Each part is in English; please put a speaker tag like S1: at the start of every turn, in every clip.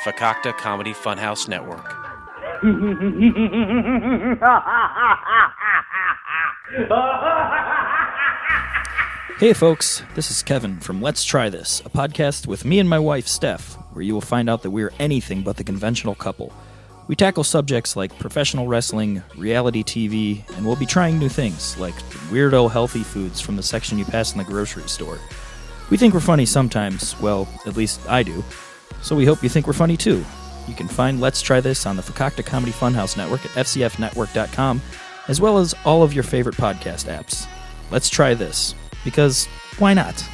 S1: Fakakta Comedy Funhouse Network.
S2: Hey folks, this is Kevin from Let's Try This, a podcast with me and my wife Steph, where you will find out that we are anything but the conventional couple. We tackle subjects like professional wrestling, reality TV, and we'll be trying new things like weirdo healthy foods from the section you pass in the grocery store. We think we're funny sometimes, well, at least I do, so we hope you think we're funny too. You can find Let's Try This on the Fakakta Comedy Funhouse Network at FCFnetwork.com, as well as all of your favorite podcast apps. Let's try this, because why not?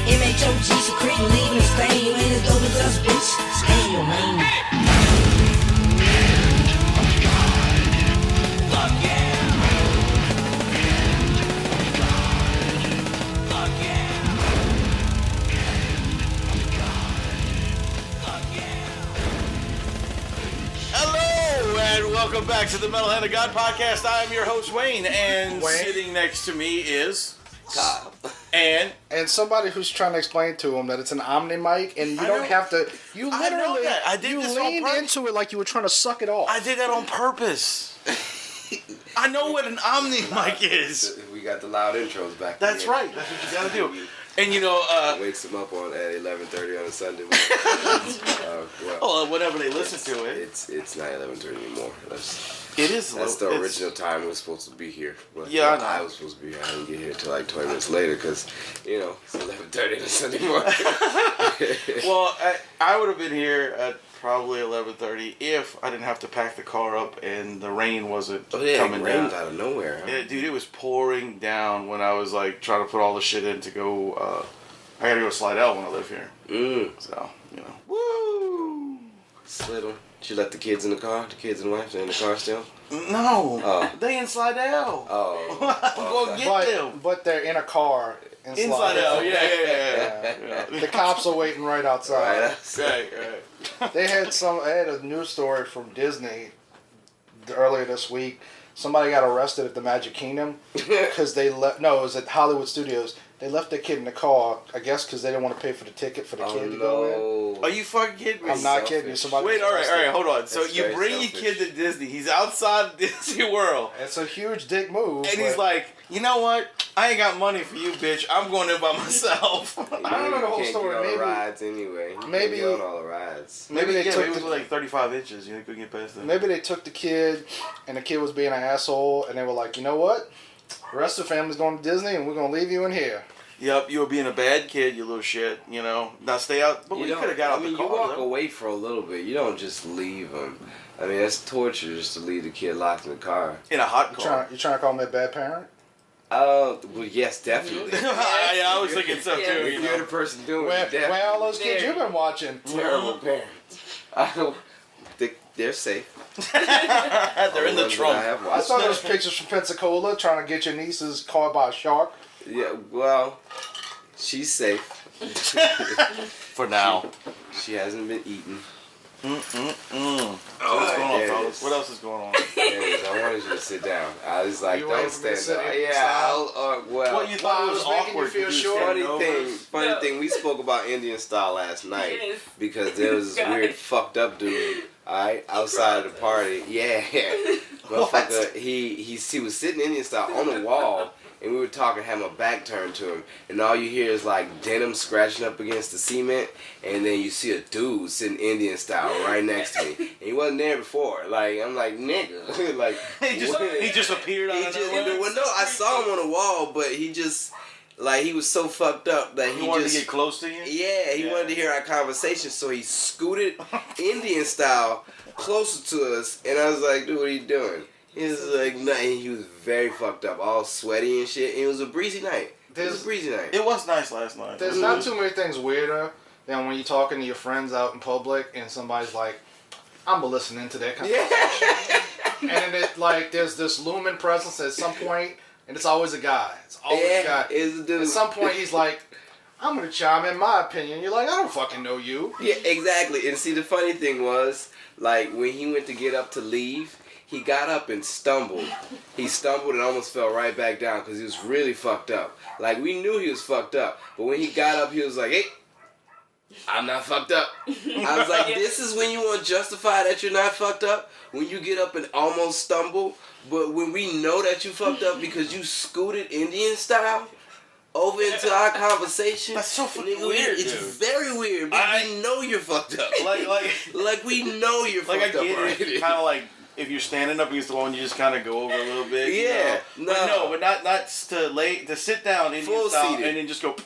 S3: MHOG, secret and leaving a stain. You ain't as dope as us, bitch. Stay in your lane.
S4: Hello, and welcome back to the Metal Hand of God podcast. I am your host, Wayne, and sitting next to me is
S5: Kyle.
S4: And
S5: somebody who's trying to explain to him that it's an Omni mic, and you don't have to. You literally,
S4: I did this
S5: leaned
S4: on purpose.
S5: into it like you were trying to suck it off.
S4: I did that on purpose. I know what an Omni mic is.
S6: We got the loud intros back.
S4: That's right. That's what you gotta do. And you know,
S6: wakes them up at 11:30 on a Sunday morning.
S4: Whenever they listen to it.
S6: It's not 11:30 anymore. That's the original time we were supposed to be here. Well,
S4: yeah,
S6: I was supposed to be here. I didn't get here till like 20 minutes later because, it's 11:30 on a Sunday morning.
S4: Well, I would have been here at probably 11:30 if I didn't have to pack the car up and the rain wasn't coming down.
S6: Rained out of nowhere. Huh?
S4: Yeah, dude, it was pouring down when I was like trying to put all the shit in to go. I gotta go to Slidell when I live here. So, woo!
S6: Slidell. Did you let the kids in the car? The kids and wife, they're in the car still?
S4: No. They in Slidell.
S6: Oh.
S4: Go get them.
S5: But they're in a car. In
S4: Slidell. Yeah.
S5: The cops are waiting right outside.
S4: Right.
S5: They had a news story from Disney earlier this week. Somebody got arrested at the Magic Kingdom because they left. No, it was at Hollywood Studios. They left their kid in the car, I guess, because they didn't want to pay for the ticket for the kid to go in.
S4: Are you fucking kidding me?
S5: I'm not kidding you.
S4: Wait, all right, hold on. So you bring
S6: selfish.
S4: your kid to Disney. He's outside of Disney World.
S5: It's a huge dick move.
S4: And he's like, you know what? I ain't got money for you, bitch. I'm going in by myself.
S5: I don't know the whole story.
S6: Maybe rides anyway.
S5: Maybe
S6: on all the rides.
S4: Maybe it was like 35 inches. You could get past that.
S5: Maybe they took the kid, and the kid was being an asshole, and they were like, you know what? The rest of the family's going to Disney, and we're going to leave you in here.
S4: Yep, you were being a bad kid, you little shit. Now stay out. But we could have got out the car.
S6: You walk away for a little bit. You don't just leave them. I mean, that's torture just to leave the kid locked in the car.
S4: In a hot car.
S5: You trying to call me a bad parent?
S6: Well, yes, definitely.
S4: I was thinking so too.
S6: You're the person doing it.
S5: Where all those kids you've been watching?
S6: Terrible parents. They're safe.
S4: They're in the trunk.
S5: I saw those pictures from Pensacola trying to get your nieces caught by a shark.
S6: Yeah, well, she's safe.
S4: For now.
S6: She hasn't been eaten.
S4: What's going on, fellas? What else is going on?
S6: I wanted you to sit down. I was like, don't stand up.
S4: Well, you thought it was awkward.
S6: Funny thing, we spoke about Indian style last night because there was this weird fucked up dude Alright, outside of the party. Yeah. Motherfucker, he was sitting Indian style on the wall, and we were talking, had my back turned to him, and all you hear is like denim scratching up against the cement, and then you see a dude sitting Indian style right next to me. And he wasn't there before. Like, I'm like, nigga. Like,
S4: he just appeared on
S6: well, no, I saw him on the wall, but he just, like, he was so fucked up that
S4: he wanted to get close to you?
S6: Yeah, he wanted to hear our conversation, so he scooted Indian style closer to us, and I was like, dude, what are you doing? He was like, nothing. He was very fucked up, all sweaty and shit. And it was a breezy night.
S4: It was nice last night.
S5: There's not too many things weirder than when you're talking to your friends out in public and somebody's like, I'm listening to that conversation. And then there's this looming presence at some point, and it's always a guy. It's always a guy. At some point, he's like, I'm going to chime in my opinion. You're like, I don't fucking know you.
S6: Yeah, exactly. And see, the funny thing was, like, when he went to get up to leave, he got up and stumbled. He stumbled and almost fell right back down because he was really fucked up. Like, we knew he was fucked up. But when he got up, he was like, hey, I'm not fucked up. I was like, this is when you want to justify that you're not fucked up? When you get up and almost stumble? But when we know that you fucked up because you scooted Indian style over into our conversation.
S4: That's so fucking weird.
S6: It's very weird. But we know you're fucked up. Like we know you're fucked up.
S4: Like, I get it. Kind of like, if you're standing up against the wall and you just kind of go over a little bit.
S6: Yeah.
S4: You know? But not to sit down Indian style seated. And then just go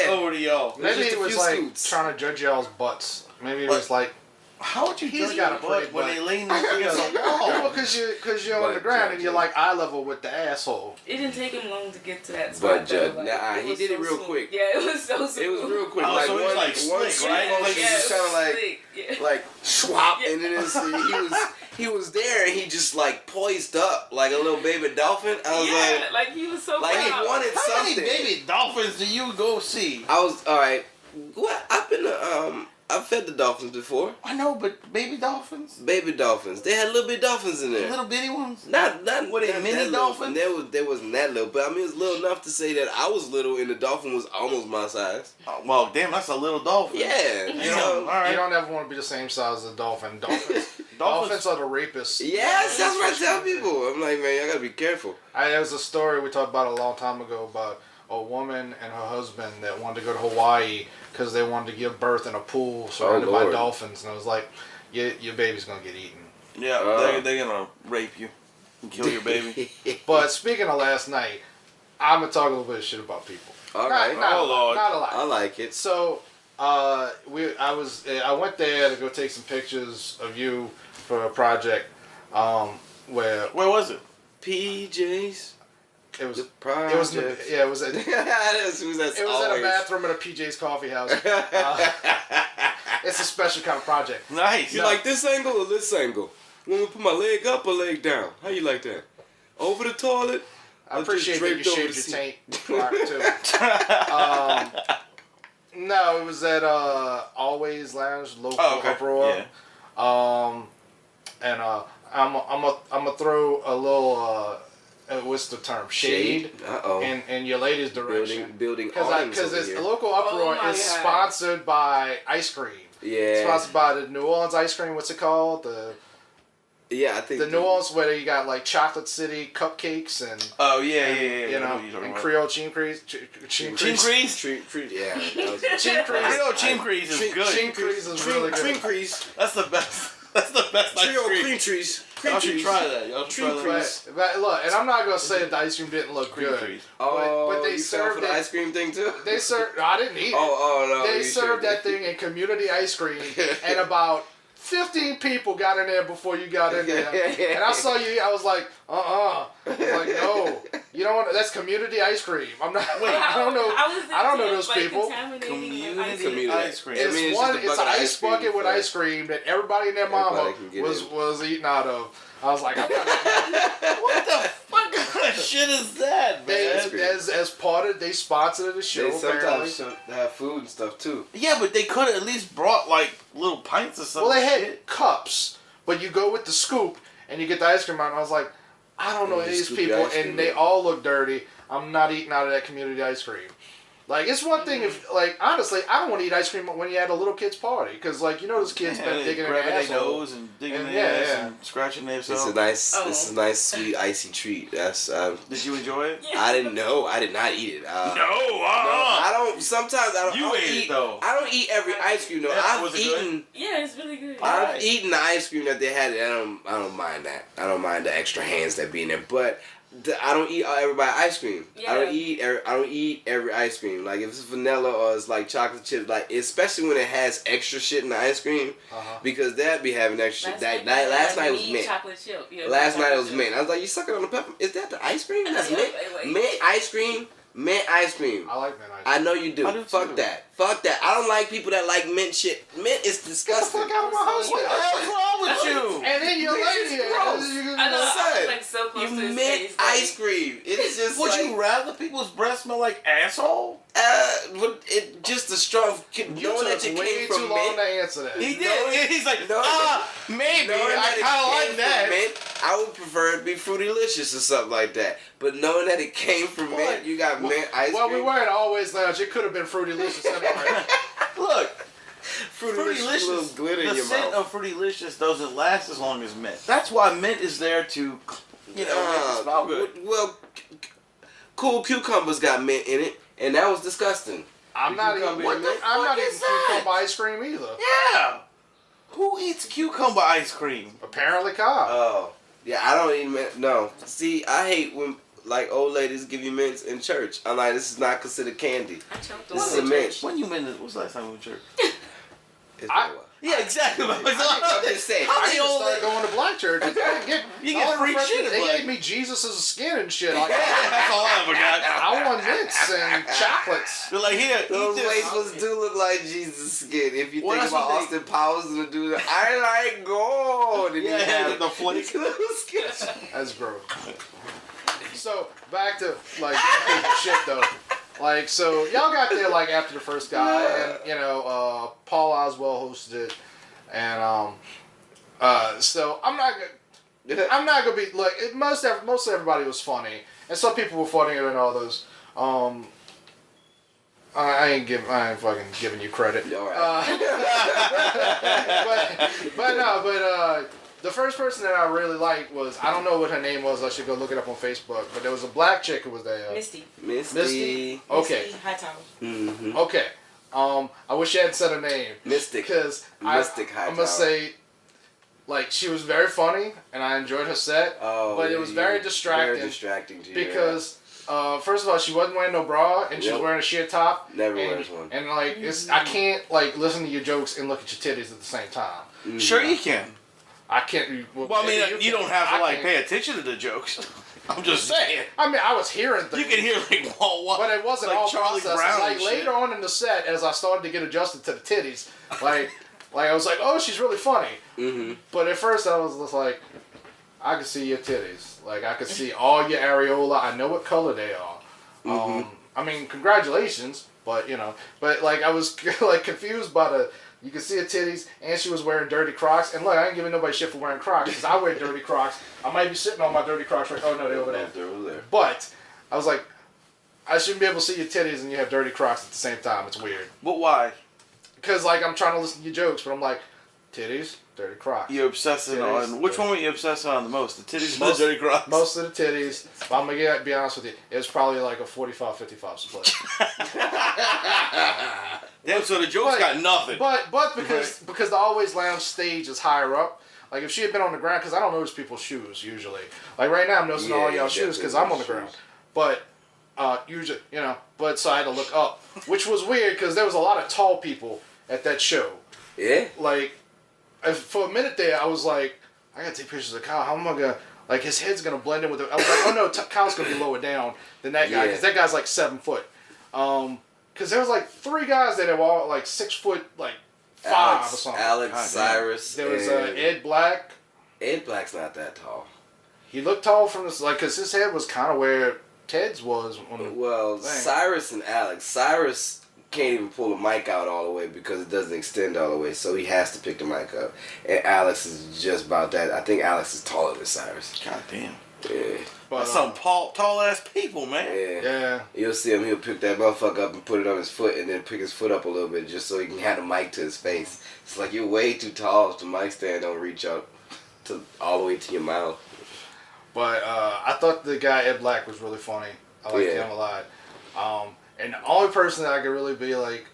S4: over to y'all.
S5: Maybe it was like trying to judge y'all's butts. Maybe it was like,
S4: how would you judge your butt when they lean against the wall?
S5: Well, because you're on the ground and you're like eye level with the asshole.
S7: It didn't take him long to get to that spot.
S6: But he did it real quick.
S7: Yeah, it was so smooth.
S6: It was real quick.
S4: Oh,
S6: like
S4: so it was like slick, right?
S6: Like just kind of like swap, and then he was there, and he just like poised up like a little baby dolphin. I was
S7: like he was so
S6: like
S7: proud.
S6: He wanted
S4: How
S6: something.
S4: many baby dolphins do you go see?
S6: I was alright. What? I've fed the dolphins before.
S4: I know, but baby dolphins?
S6: Baby dolphins. They had little bitty dolphins in there.
S4: Little bitty ones?
S6: Not
S4: were they mini dolphins?
S6: There wasn't that little, but I mean it was little enough to say that I was little and the dolphin was almost my size.
S4: Oh, well, damn, that's a little dolphin.
S6: Yeah.
S5: All right. You don't ever want to be the same size as a dolphin. Dolphins are the rapists.
S6: Yes, that's what I tell people. I'm like, man, y'all gotta be careful.
S5: There was a story we talked about a long time ago about a woman and her husband that wanted to go to Hawaii because they wanted to give birth in a pool surrounded by dolphins, and I was like, your baby's gonna get eaten.
S4: Yeah, they're gonna rape you and kill your baby.
S5: But speaking of last night, I'm gonna talk a little bit of shit about people.
S6: All right,
S5: not a lot.
S6: I like it.
S5: So I went there to go take some pictures of you for a project. Where
S4: was it?
S6: PJ's.
S5: It was at a bathroom at a PJ's Coffee House. It's a special kind of project.
S6: Nice. You like this angle or this angle? Want me to put my leg up or leg down? How you like that? Over the toilet?
S5: I appreciate that you shaved your taint prior to. No, it was at Always Lounge, local Uproar. Yeah. And I'm gonna throw a little. What's the term? Shade. In your latest direction.
S6: Building
S5: because this local Uproar is sponsored by ice cream.
S6: Yeah.
S5: It's sponsored by the New Orleans ice cream. What's it called?
S6: I think
S5: the New Orleans where you got like Chocolate City cupcakes and you know, and Creole Cheem Crease.
S4: Cheem Crease?
S6: Yeah.
S4: Creole Cheem Crease is good.
S5: Cheem Crease is really good.
S6: Cream Crease.
S4: That's the best. That's the best ice cream.
S6: Cream trees.
S4: Y'all should try that.
S5: But look, and I'm not gonna say that the ice cream didn't look good.
S6: But
S5: they served
S6: the ice cream thing too.
S5: They served. I didn't eat it.
S6: No.
S5: They served that thing in community ice cream, and about 15 people got in there before you got in there. And I saw you. I was like, I was like, no, you don't want. That's community ice cream. I'm not. Wait, I don't know. I don't know those people.
S4: Community ice cream.
S5: It's an ice bucket with ice cream that everybody and their mama was eating out of. I was like, I'm not.
S4: What the fuck kind of shit is that, man?
S5: As part of, they sponsored the show.
S6: They sometimes have food and stuff too.
S4: Yeah, but they could have at least brought like little pints or something.
S5: Well, they had cups, but you go with the scoop and you get the ice cream out. And I was like, I don't know any of these people, and they all look dirty. I'm not eating out of that community ice cream. Like, it's one thing if, like, honestly, I don't want to eat ice cream when you're at a little kid's party. Because, like, you know those kids been digging in their asshole.
S4: nose and digging their ass and scratching themselves.
S6: It's a nice, sweet, icy treat. That's.
S4: Did you enjoy it?
S6: I didn't know. I did not eat it. I don't. Sometimes I don't.
S4: You ate it, though.
S6: I don't eat every ice cream, though.
S4: Was it good?
S7: Yeah, it's really good.
S6: I've eaten the ice cream that they had. I don't mind that. I don't mind the extra hands that be in there, but. I don't eat everybody ice cream.
S7: Yeah.
S6: I don't eat every ice cream. Like if it's vanilla or it's like chocolate chip, like especially when it has extra shit in the ice cream, because they'd be having extra shit. Last night was mint.
S7: Chocolate chip. Yeah,
S6: Last night it was mint. I was like, you sucking on the pepper? Is that the ice cream? That's mint. Mint ice cream. Mint ice cream.
S5: I like mint ice cream.
S6: I know you do. Fuck that. Fuck that. I don't like people that like mint shit. Mint is disgusting.
S5: Get the fuck out of my house.
S4: What the hell's wrong with you?
S5: And then you're lady.
S7: I know. I was like so close to his
S6: mint
S7: face.
S6: ice cream. It's just
S4: Would
S6: like,
S4: you rather people's breath smell like asshole?
S6: but it just the strong knowing that you
S5: way
S6: came
S5: too
S6: from
S5: long to
S6: mint.
S5: answer that.
S4: He did. He's like, maybe.
S6: Knowing
S4: I
S6: that it
S4: kind of
S6: came
S4: like that.
S6: from mint, I would prefer it to be Fruitylicious or something like that. But knowing that it came from mint, you got mint ice
S5: Well,
S6: cream.
S5: we were at Always Lounge. It could have been Fruitylicious anyway.
S4: Look,
S6: Fruitylicious, little glitter in
S4: the
S6: your
S4: scent
S6: mouth.
S4: of Fruitylicious doesn't last as long as mint. That's why mint is there to, make it smell good.
S6: Well, Cool Cucumbers got mint in it, and that was disgusting.
S5: I'm not eating cucumber ice cream either.
S4: Yeah. Who eats cucumber ice cream?
S5: Apparently, Cobb.
S6: Oh, yeah, I don't eat mint. No, see, I hate when like old ladies give you mints in church. I'm like, this is not considered candy.
S7: I choked
S6: This
S7: on
S6: is a mint.
S4: When you when's the last time we went to church?
S6: It's been a while.
S4: Yeah, exactly.
S6: I'm just saying.
S5: I need to start going to black church. You
S4: get free shit.
S5: They gave me Jesus as a skin and shit. Like,
S4: That's all I ever got.
S5: I want mints and chocolates.
S4: They're like, here,
S6: Those
S4: eat this.
S6: labels do look like Jesus' skin. If you
S4: Well,
S6: think
S4: that's
S6: about
S4: what
S6: Austin Powers and the dude, I like gold. And
S4: Yeah,
S6: he had
S4: the flake.
S6: little skin.
S5: That's gross. So back to like giving people shit though. Like, so y'all got there like after the first guy, and Paul Oswald hosted it, and so I'm not gonna be like most everybody was funny, and some people were funnier than others. I ain't fucking giving you credit.
S6: All right.
S5: But the first person that I really liked was, I don't know what her name was. I should go look it up on Facebook. But there was a black chick who was there.
S7: Misty.
S5: Misty. Okay.
S7: Misty Hightower.
S6: Mm-hmm.
S5: Okay. I wish she hadn't said her name.
S6: Mystic.
S5: Because I'm gonna say, like, she was very funny and I enjoyed her set.
S6: Oh,
S5: but it was very distracting.
S6: Very distracting to you.
S5: Because first of all, she wasn't wearing no bra and she was wearing a sheer top.
S6: Never wears one.
S5: And like, I can't like listen to your jokes and look at your titties at the same time.
S6: Mm.
S4: Sure you can.
S5: I can't.
S4: Well, I mean, you don't have to like pay attention to the jokes. I'm just saying.
S5: I mean, I was hearing things.
S4: You can hear like what,
S5: but it wasn't
S4: like
S5: all
S4: Charlie
S5: processed.
S4: Brown.
S5: Like
S4: and shit.
S5: later on in the set, as I started to get adjusted to the titties, like I was like, oh, she's really funny.
S6: Mm-hmm.
S5: But at first, I was just like, I could see your titties. Like I could see all your areola. I know what color they are.
S6: Mm-hmm.
S5: I mean, congratulations, but but like I was like confused by the. You could see her titties, and she was wearing dirty Crocs. And look, I ain't giving nobody shit for wearing Crocs, because I wear dirty Crocs. I might be sitting on my dirty Crocs right. Oh no, they're over there.
S6: They're over there.
S5: But I was like, I shouldn't be able to see your titties and you have dirty Crocs at the same time. It's weird.
S4: But why?
S5: Because like I'm trying to listen to your jokes, but I'm like, titties, dirty Crocs.
S4: You're obsessing
S5: Titties,
S4: on which one were you obsessing on the most? The titties or the dirty Crocs?
S5: Most of the titties. If I'm gonna be honest with you, it was probably like a 45-55 split.
S4: Damn, so the jokes got nothing.
S5: But because the Always Lounge stage is higher up. Like if she had been on the ground, because I don't notice people's shoes usually. Like right now I'm noticing all y'all shoes because I'm on the ground. But usually, but so I had to look up, which was weird because there was a lot of tall people at that show.
S6: Yeah.
S5: Like for a minute there, I was like, I gotta take pictures of Kyle. How am I gonna? Like his head's gonna blend in with it. I was like, oh no, Kyle's gonna be lower down than that guy because that guy's like 7 foot. Because there was like 3 guys that were all like 6 foot, like 5 or something.
S6: Alex, Cyrus.
S5: There was Ed Black.
S6: Ed Black's not that tall.
S5: He looked tall from this, like, because his head was kind of where Ted's was.
S6: Well, Cyrus and Alex. Cyrus can't even pull the mic out all the way because it doesn't extend all the way, so he has to pick the mic up. And Alex is just about that. I think Alex is taller than Cyrus.
S4: God damn.
S6: Yeah.
S5: But,
S4: That's some tall ass people, man.
S5: Yeah.
S6: You'll see him. He'll pick that motherfucker up and put it on his foot, and then pick his foot up a little bit just so he can have the mic to his face. It's like you're way too tall. If the mic stand don't reach up to all the way to your mouth.
S5: But I thought the guy Ed Black was really funny. I liked him a lot. And the only person that I could really be like,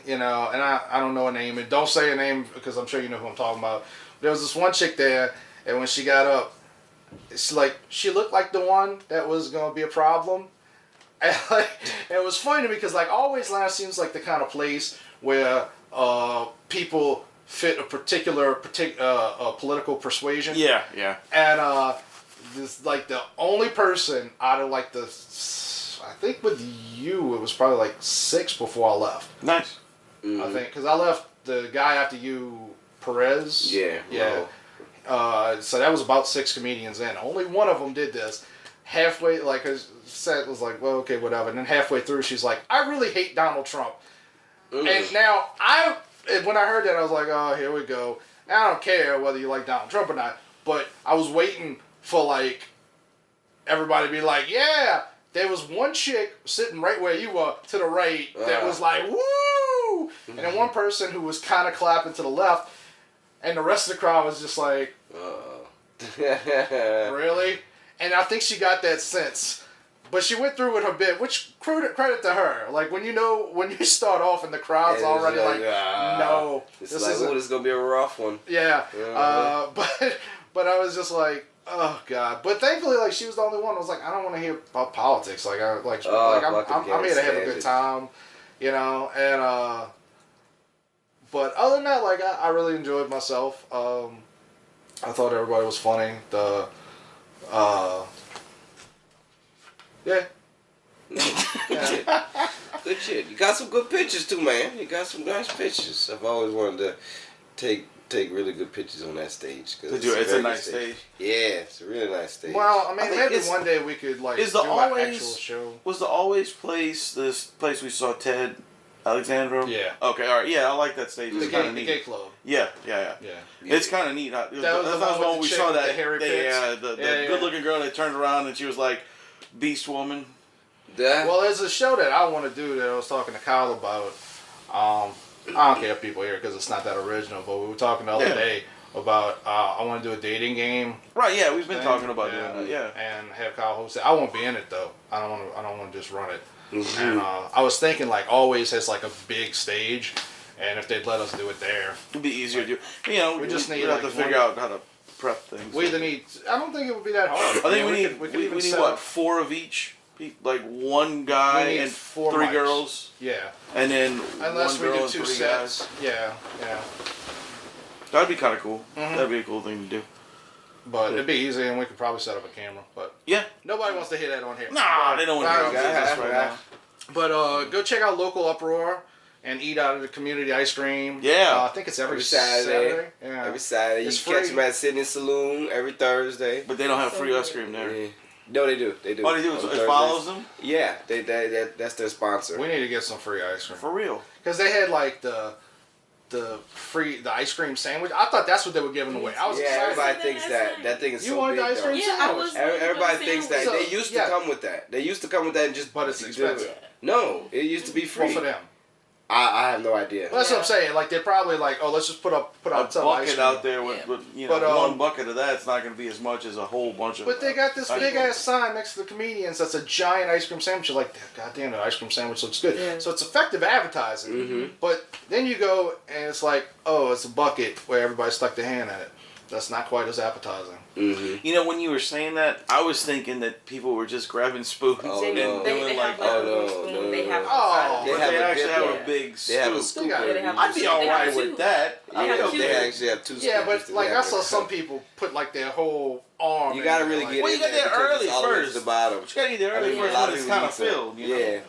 S5: you know, and I don't know a name, and don't say a name because I'm sure you know who I'm talking about. There was this one chick there, and when she got up, it's like she looked like the one that was gonna be a problem. And like, it was funny to me because like Always Lounge seems like the kind of place where people fit a particular political persuasion.
S4: Yeah, yeah.
S5: And this like the only person out of like the, I think with you it was probably like 6 before I left.
S4: Nice.
S6: Mm-hmm.
S5: I think because I left the guy after you, Perez.
S6: Yeah.
S5: So that was about 6 comedians in. Only one of them did this. Halfway, like her set was like, well, okay, whatever. And then halfway through, she's like, I really hate Donald Trump. And now when I heard that, I was like, oh, here we go. I don't care whether you like Donald Trump or not, but I was waiting for like everybody to be like, yeah. There was one chick sitting right where you were to the right that was like, woo! And then one person who was kind of clapping to the left, and the rest of the crowd was just like, really? And I think she got that sense. But she went through with her bit, which credit to her. Like, when you start off and the crowd's already like, no.
S6: It's this is going to be a rough one.
S5: Yeah. But I was just like, oh, God. But thankfully, like, she was the only one who was like, I don't want to hear about politics. Like, I'm here to have a good time, you know? And, but other than that, like, I really enjoyed myself. I thought everybody was funny. Yeah.
S6: Good shit. You got some good pictures too, man. You got some nice pictures. I've always wanted to take really good pictures on that stage.
S4: It's a nice stage.
S6: Yeah, it's a really nice stage.
S5: Well, I mean, maybe one day we could like do an actual show.
S4: Was the Always place this place we saw Ted Alexandro?
S5: Yeah.
S4: Okay, all right. Yeah, I like that stage. It's kind of neat.
S5: The gay club.
S4: Yeah. It's kind of neat. That was when we saw that. The good-looking girl that turned around and she was like, Beast Woman.
S5: Well, there's a show that I want to do that I was talking to Kyle about. I don't care if people hear it because it's not that original, but we were talking the other day about I want to do a dating game.
S4: Right, yeah, we've been talking about doing that, yeah.
S5: And have Kyle host it. I won't be in it though. I don't want to just run it. Mm-hmm. And I was thinking like Always has like a big stage, and if they'd let us do it there,
S4: it'd be easier to do. You know, we just need to figure out how to prep things.
S5: We either need. I don't think it would be that hard.
S4: I think we need what, 4 of each. Like one guy and 3
S5: mics.
S4: Girls.
S5: Yeah.
S4: And then
S5: unless
S4: one
S5: we
S4: girl
S5: do 2
S4: and 3
S5: sets.
S4: guys.
S5: Yeah.
S4: That'd be kind of cool.
S5: Mm-hmm.
S4: That'd be a cool thing to do.
S5: But it'd be easy, and we could probably set up a camera. But
S4: yeah,
S5: nobody wants to hear that on here.
S4: Nah, they don't want to hear this right now.
S5: But go check out Local Uproar and eat out of the community ice cream.
S4: Yeah.
S5: I think it's every Saturday. Yeah.
S6: Every Saturday.
S5: It's
S6: you catch them at Sydney Saloon every Thursday.
S4: But they don't have free ice cream there.
S6: Yeah. No, they do. They do.
S4: Oh, they do? It follows them?
S6: Yeah. That's their sponsor.
S5: We need to get some free ice cream.
S4: For real.
S5: Because they had like the ice cream sandwich. I thought that's what they were giving away. I was excited.
S6: Everybody thinks that thing is so big.
S5: You wanted the ice cream sandwich?
S6: Everybody thinks that. They used to come with that. They used to come with that and just...
S5: But it's expensive.
S6: No, it used to be free.
S5: Well, for them.
S6: I have no idea.
S5: Well, that's what I'm saying. Like, they're probably like, oh, let's just put out
S4: a bucket out there with you know, but, 1 bucket of that's not going to be as much as a whole bunch of.
S5: But they got this big ass sign next to the comedians that's a giant ice cream sandwich. You're like, God damn, the ice cream sandwich looks good. Yeah. So it's effective advertising. Mm-hmm. But then you go and it's like, oh, it's a bucket where everybody stuck their hand in it. That's not quite as appetizing.
S6: Mm-hmm.
S4: You know, when you were saying that, I was thinking that people were just grabbing spoons and doing like,
S7: they
S4: actually have a big scoop.
S6: They have a scoop.
S4: I'd be alright with that.
S6: They actually have 2 scoops.
S5: Yeah, but like I saw some people put like their whole arm.
S6: You gotta really get in there.
S4: Well, you got there early first.
S6: The bottom.
S4: You gotta get there early first when it's kind of filled. You know?
S6: Yeah.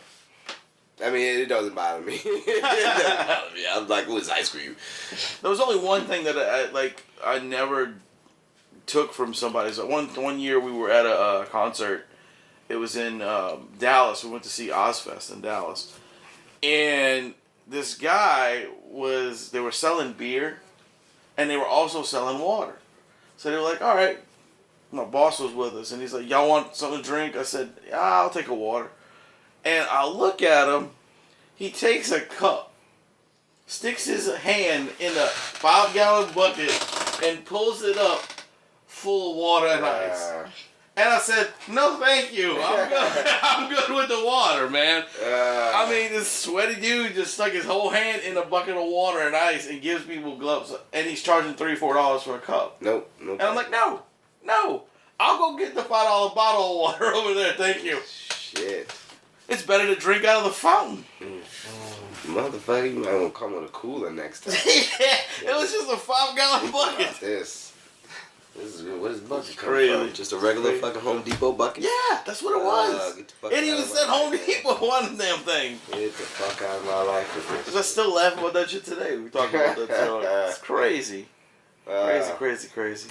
S6: I mean, it doesn't bother me. It doesn't bother me. I'm like, it's ice cream.
S4: There was only one thing that I never took from somebody. So one year we were at a concert. It was in Dallas. We went to see Ozfest in Dallas. And this guy they were selling beer and they were also selling water. So they were like, all right, My boss was with us, and he's like, "Y'all want something to drink?" I said, "Yeah, I'll take a water." And I look at him. He takes a cup, sticks his hand in a 5-gallon bucket, and pulls it up full of water and ice. And I said, "No, thank you. I'm good. I'm good with the water, man." I mean, this sweaty dude just stuck his whole hand in a bucket of water and ice and gives people gloves, and he's charging $3-4 for a cup.
S6: Nope.
S4: And I'm like, no, I'll go get the $5 bottle of water over there. Thank you.
S6: Shit.
S4: It's better to drink out of the fountain.
S6: Motherfucker, you might want to come with a cooler next time.
S4: Yeah, it was just a 5-gallon bucket.
S6: This is what is bucket
S4: crazy.
S6: from? Just a regular fucking Home Depot bucket?
S4: Yeah, that's what it was.
S6: Get the fuck
S4: It even
S6: out of
S4: said
S6: my
S4: Home
S6: life,
S4: Depot on the damn thing.
S6: Get the fuck out of my life with this.
S4: Because I still laugh about that shit today. We talked about that too. It's crazy. Crazy.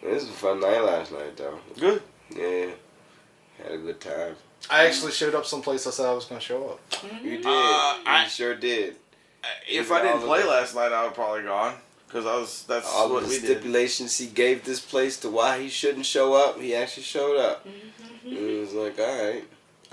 S6: This was a fun night last night, though.
S4: Good.
S6: Yeah. Had a good time.
S5: I actually showed up someplace I said I was going to show up.
S6: You did. You sure did.
S4: If I didn't play last night, I would probably gone. Because that's
S6: all
S4: what
S6: the
S4: we did.
S6: stipulations he gave this place to why he shouldn't show up, he actually showed up. He was like, alright.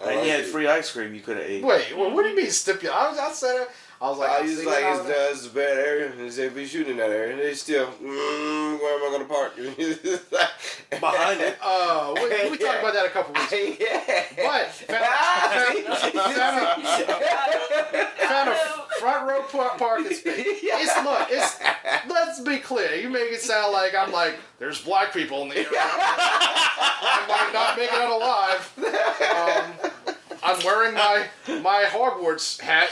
S4: And you had free ice cream you could have ate.
S5: Wait, what do you mean stipulate? I said it. I was like,
S6: he was like, it's a bad area. He said, if we shoot in that area, they still, where am I going to park?
S4: Behind it.
S5: We talked about that a couple weeks ago.
S6: Yeah.
S5: But found a front row parking space. Let's be clear. You make it sound like I'm like, there's black people in the area. I might not make it out alive. I'm wearing my Hogwarts hat,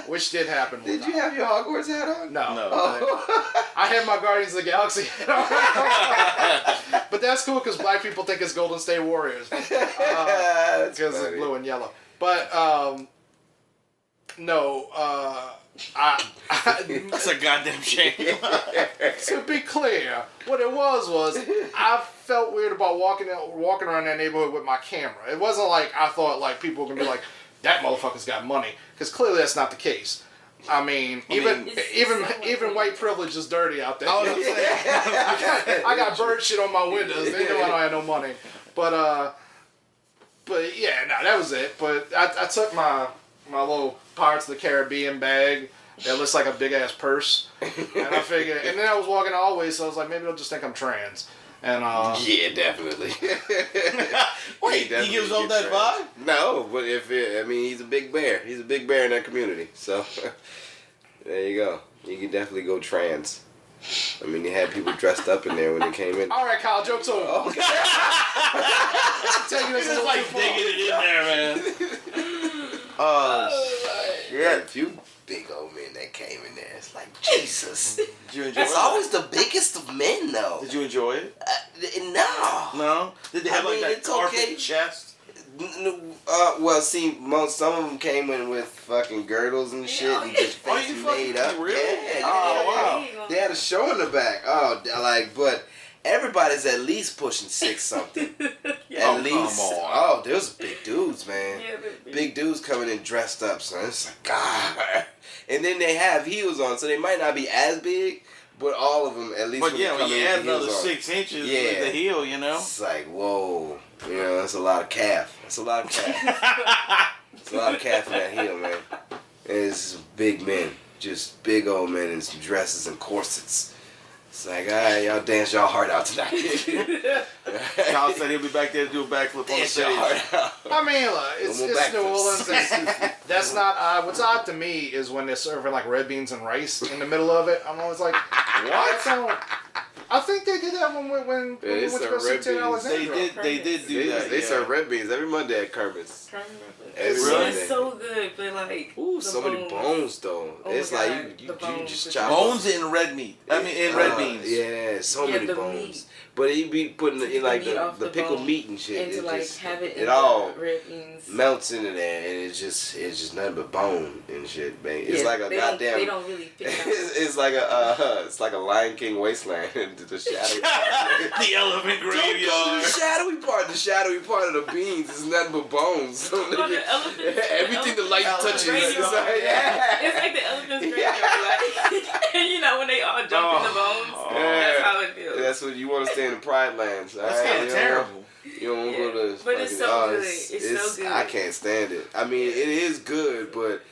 S5: which did happen.
S6: Did you have your Hogwarts hat on?
S5: No.
S6: Oh.
S5: I had my Guardians of the Galaxy hat on. But that's cool because black people think it's Golden State Warriors. Because it's blue and yellow. But,
S4: That's a goddamn shame.
S5: to be clear, what it was I felt weird about walking around that neighborhood with my camera. It wasn't like I thought like people were gonna be like, that motherfucker's got money, because clearly that's not the case. I mean, even white privilege is dirty out there. I got bird shit on my windows. They know I don't have no money. But yeah, that was it. But I took my little Pirates of the Caribbean bag that looks like a big ass purse, and I figured. And then I was walking all the way, so I was like, maybe they'll just think I'm trans. And
S6: yeah, definitely.
S4: Wait, he gives off that vibe?
S6: No, but he's a big bear. He's a big bear in that community. So there you go. You can definitely go trans. I mean, you had people dressed up in there when they came in.
S5: All right, Kyle, joke's over.
S6: Okay.
S5: Taking this a little
S4: like
S5: too far.
S4: digging it in there, man.
S6: Yeah, a few big old men that came in there. It's like, Jesus.
S4: Did you enjoy
S6: That's
S4: it?
S6: always the biggest of men, though.
S4: Did you enjoy it?
S6: No.
S4: No? Did they have like that
S6: it's
S4: carpet
S6: okay.
S4: chest?
S6: Well, see, some of them came in with fucking girdles and shit, and just fancy made up.
S4: Really?
S6: Yeah.
S4: Oh, wow.
S6: They had a show in the back. But everybody's at least pushing 6 something. At least.
S4: Come on.
S6: Oh, there's big dudes, man.
S7: Yeah,
S6: big dudes coming in dressed up, son. It's like, God. And then they have heels on, so they might not be as big, but all of them at least.
S4: But
S6: when
S4: yeah, when you add another
S6: on,
S4: 6 inches with the heel, you know?
S6: It's like, whoa. You know, that's a lot of calf. That's a lot of calf. It's a lot of calf in that heel, man. And it's big men. Just big old men in some dresses and corsets. It's like, all right, y'all dance y'all heart out tonight.
S4: Kyle said he'll be back there to do a backflip on the
S6: Dance
S4: stage.
S6: your heart out.
S5: I mean, look, it's
S6: No
S5: New
S6: more backflips.
S5: Orleans. That's not odd. What's odd to me is when they're serving like red beans and rice in the middle of it. I'm always like, what? I think they did that when we went to go see Ted Alexandra.
S4: They did do that.
S6: They serve red beans every Monday at Kermit's. Every
S7: It's
S6: Monday.
S7: so good, but like
S6: Ooh, so many bones though.
S7: Oh
S6: It's
S7: my
S6: like you
S7: God,
S6: just
S7: the
S6: chop
S4: Bones in red meat. I mean, in red beans.
S6: Yeah, so many
S7: the
S6: bones.
S7: meat.
S6: But he be putting
S7: Take
S6: in like
S7: the meat off
S6: the
S7: the
S6: pickled
S7: bone
S6: meat and shit.
S7: and to
S6: It
S7: like
S6: just,
S7: have it in
S6: it all
S7: the red beans.
S6: melts into there, and it's just nothing but bone and shit, man. It's
S7: Yeah,
S6: like a
S7: they
S6: goddamn.
S7: They don't really pick out.
S6: It's like a Lion King wasteland. to the shadowy
S4: The elephant
S6: Don't go to
S4: graveyard.
S6: the shadowy part. The shadowy part of the beans is nothing but bones. So,
S7: Oh,
S6: nigga,
S7: the elephant.
S6: everything the light touches.
S7: graveyard.
S6: It's like, yeah.
S7: It's like the elephant's graveyard. Like, you know, when they all jump in the bones. That's how it feels.
S6: That's what you want to stay in the Pride Lands.
S4: That's
S6: alright?
S4: kind of terrible.
S6: You don't want to go to.
S7: But it's so good. It's so good.
S6: I can't stand it. I mean, it is good, but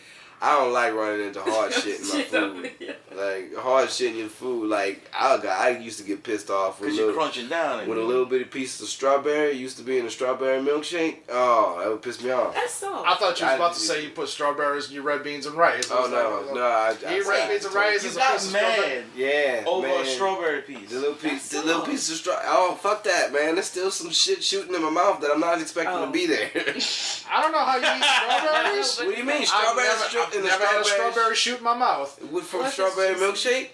S6: I don't like running into hard shit in my food. Like hard shit in your food. Like I used to get pissed off
S4: Because you're crunching down.
S6: with a little bitty piece of strawberry. Used to be in a strawberry milkshake. Oh, that would piss me off.
S7: That's so.
S5: I thought you was about to say you put strawberries in your red beans and rice.
S6: Oh no. I
S5: You eat red beans and rice
S4: You
S5: as a
S4: got
S5: piece of strawberry.
S4: mad
S6: Yeah,
S4: over
S6: man.
S4: a strawberry piece.
S6: The little piece of straw. Oh, fuck that, man. There's still some shit shooting in my mouth that I'm not expecting to be there.
S5: I don't know how you eat strawberries.
S6: What do you mean?
S5: I've
S6: Strawberries?
S5: never had a strawberry shoot in my mouth.
S6: From strawberry milkshake?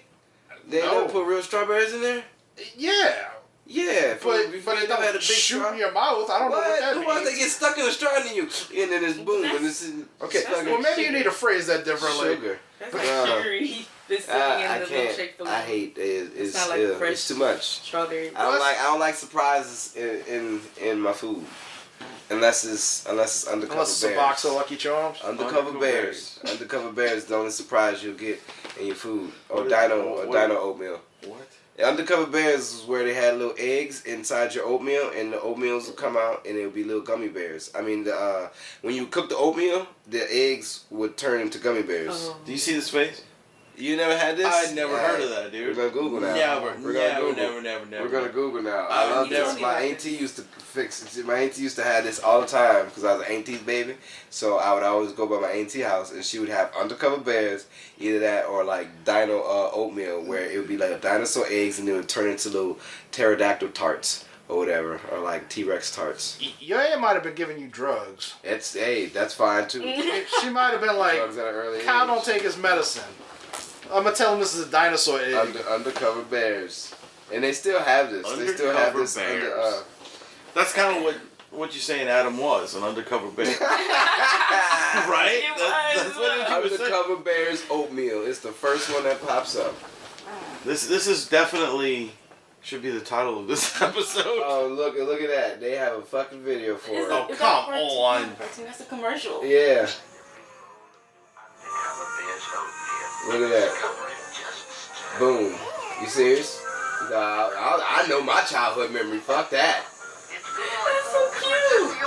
S6: They
S5: No.
S6: don't put real strawberries in there?
S5: Yeah,
S6: Yeah,
S5: but
S6: you
S5: it
S6: never had a
S5: don't
S6: big
S5: shoot
S6: straw?
S5: in your mouth. I don't know what
S6: What?
S5: that
S6: The ones that
S5: means.
S6: get stuck in the straw and you, and then it's boom, and it's
S5: Okay,
S6: stuck in
S5: well maybe you need to phrase that differently.
S6: sugar.
S7: That's like sugary. Been sitting
S6: I
S7: in the
S6: can't.
S7: milkshake for
S6: I hate it. It's
S7: not like
S6: ill.
S7: fresh
S6: It's too much.
S7: strawberry.
S6: I don't like surprises in my food, unless it's Undercover
S5: Unless it's a
S6: Bears.
S5: box of Lucky Charms.
S6: Undercover Bears. Undercover Bears is the only surprise you'll get in your food. Or Dino oatmeal.
S4: What?
S6: Undercover Bears is where they had little eggs inside your oatmeal, and the oatmeals would come out, and it would be little gummy bears. I mean, when you cook the oatmeal, the eggs would turn into gummy bears.
S4: Do you see this face?
S6: You never had this?
S4: I'd never heard of that, dude.
S6: We're gonna Google now.
S4: Never.
S6: We're gonna Google.
S4: Never.
S6: We're gonna Google now.
S4: I've
S6: I love
S4: never-
S6: this. My auntie used to fix it. My auntie used to have this all the time because I was an auntie's baby. So I would always go by my auntie house, and she would have Undercover Bears, either that or like Dino oatmeal, where it would be like dinosaur eggs, and it would turn into little pterodactyl tarts or whatever, or like T-Rex tarts.
S5: Your aunt might have been giving you drugs.
S6: That's fine too.
S5: She might have been like,
S6: Drugs at an early
S5: Kyle
S6: age.
S5: don't take his medicine. I'm gonna tell him this is a dinosaur egg.
S6: Undercover Bears, and they still have this. They still have
S4: Undercover
S6: this.
S4: Bears. That's kind of what you're saying Adam was, an undercover bear. Right?
S7: It
S4: That's what you were saying.
S6: Undercover Bears oatmeal. It's the first one that pops up.
S4: This is definitely should be the title of this episode.
S6: Oh, look at that. They have a fucking video for it.
S4: Oh, come on.
S7: That's a commercial.
S6: Yeah. Look at that. Boom. You serious? Nah, I know my childhood memory. Fuck that.
S7: That's so cute.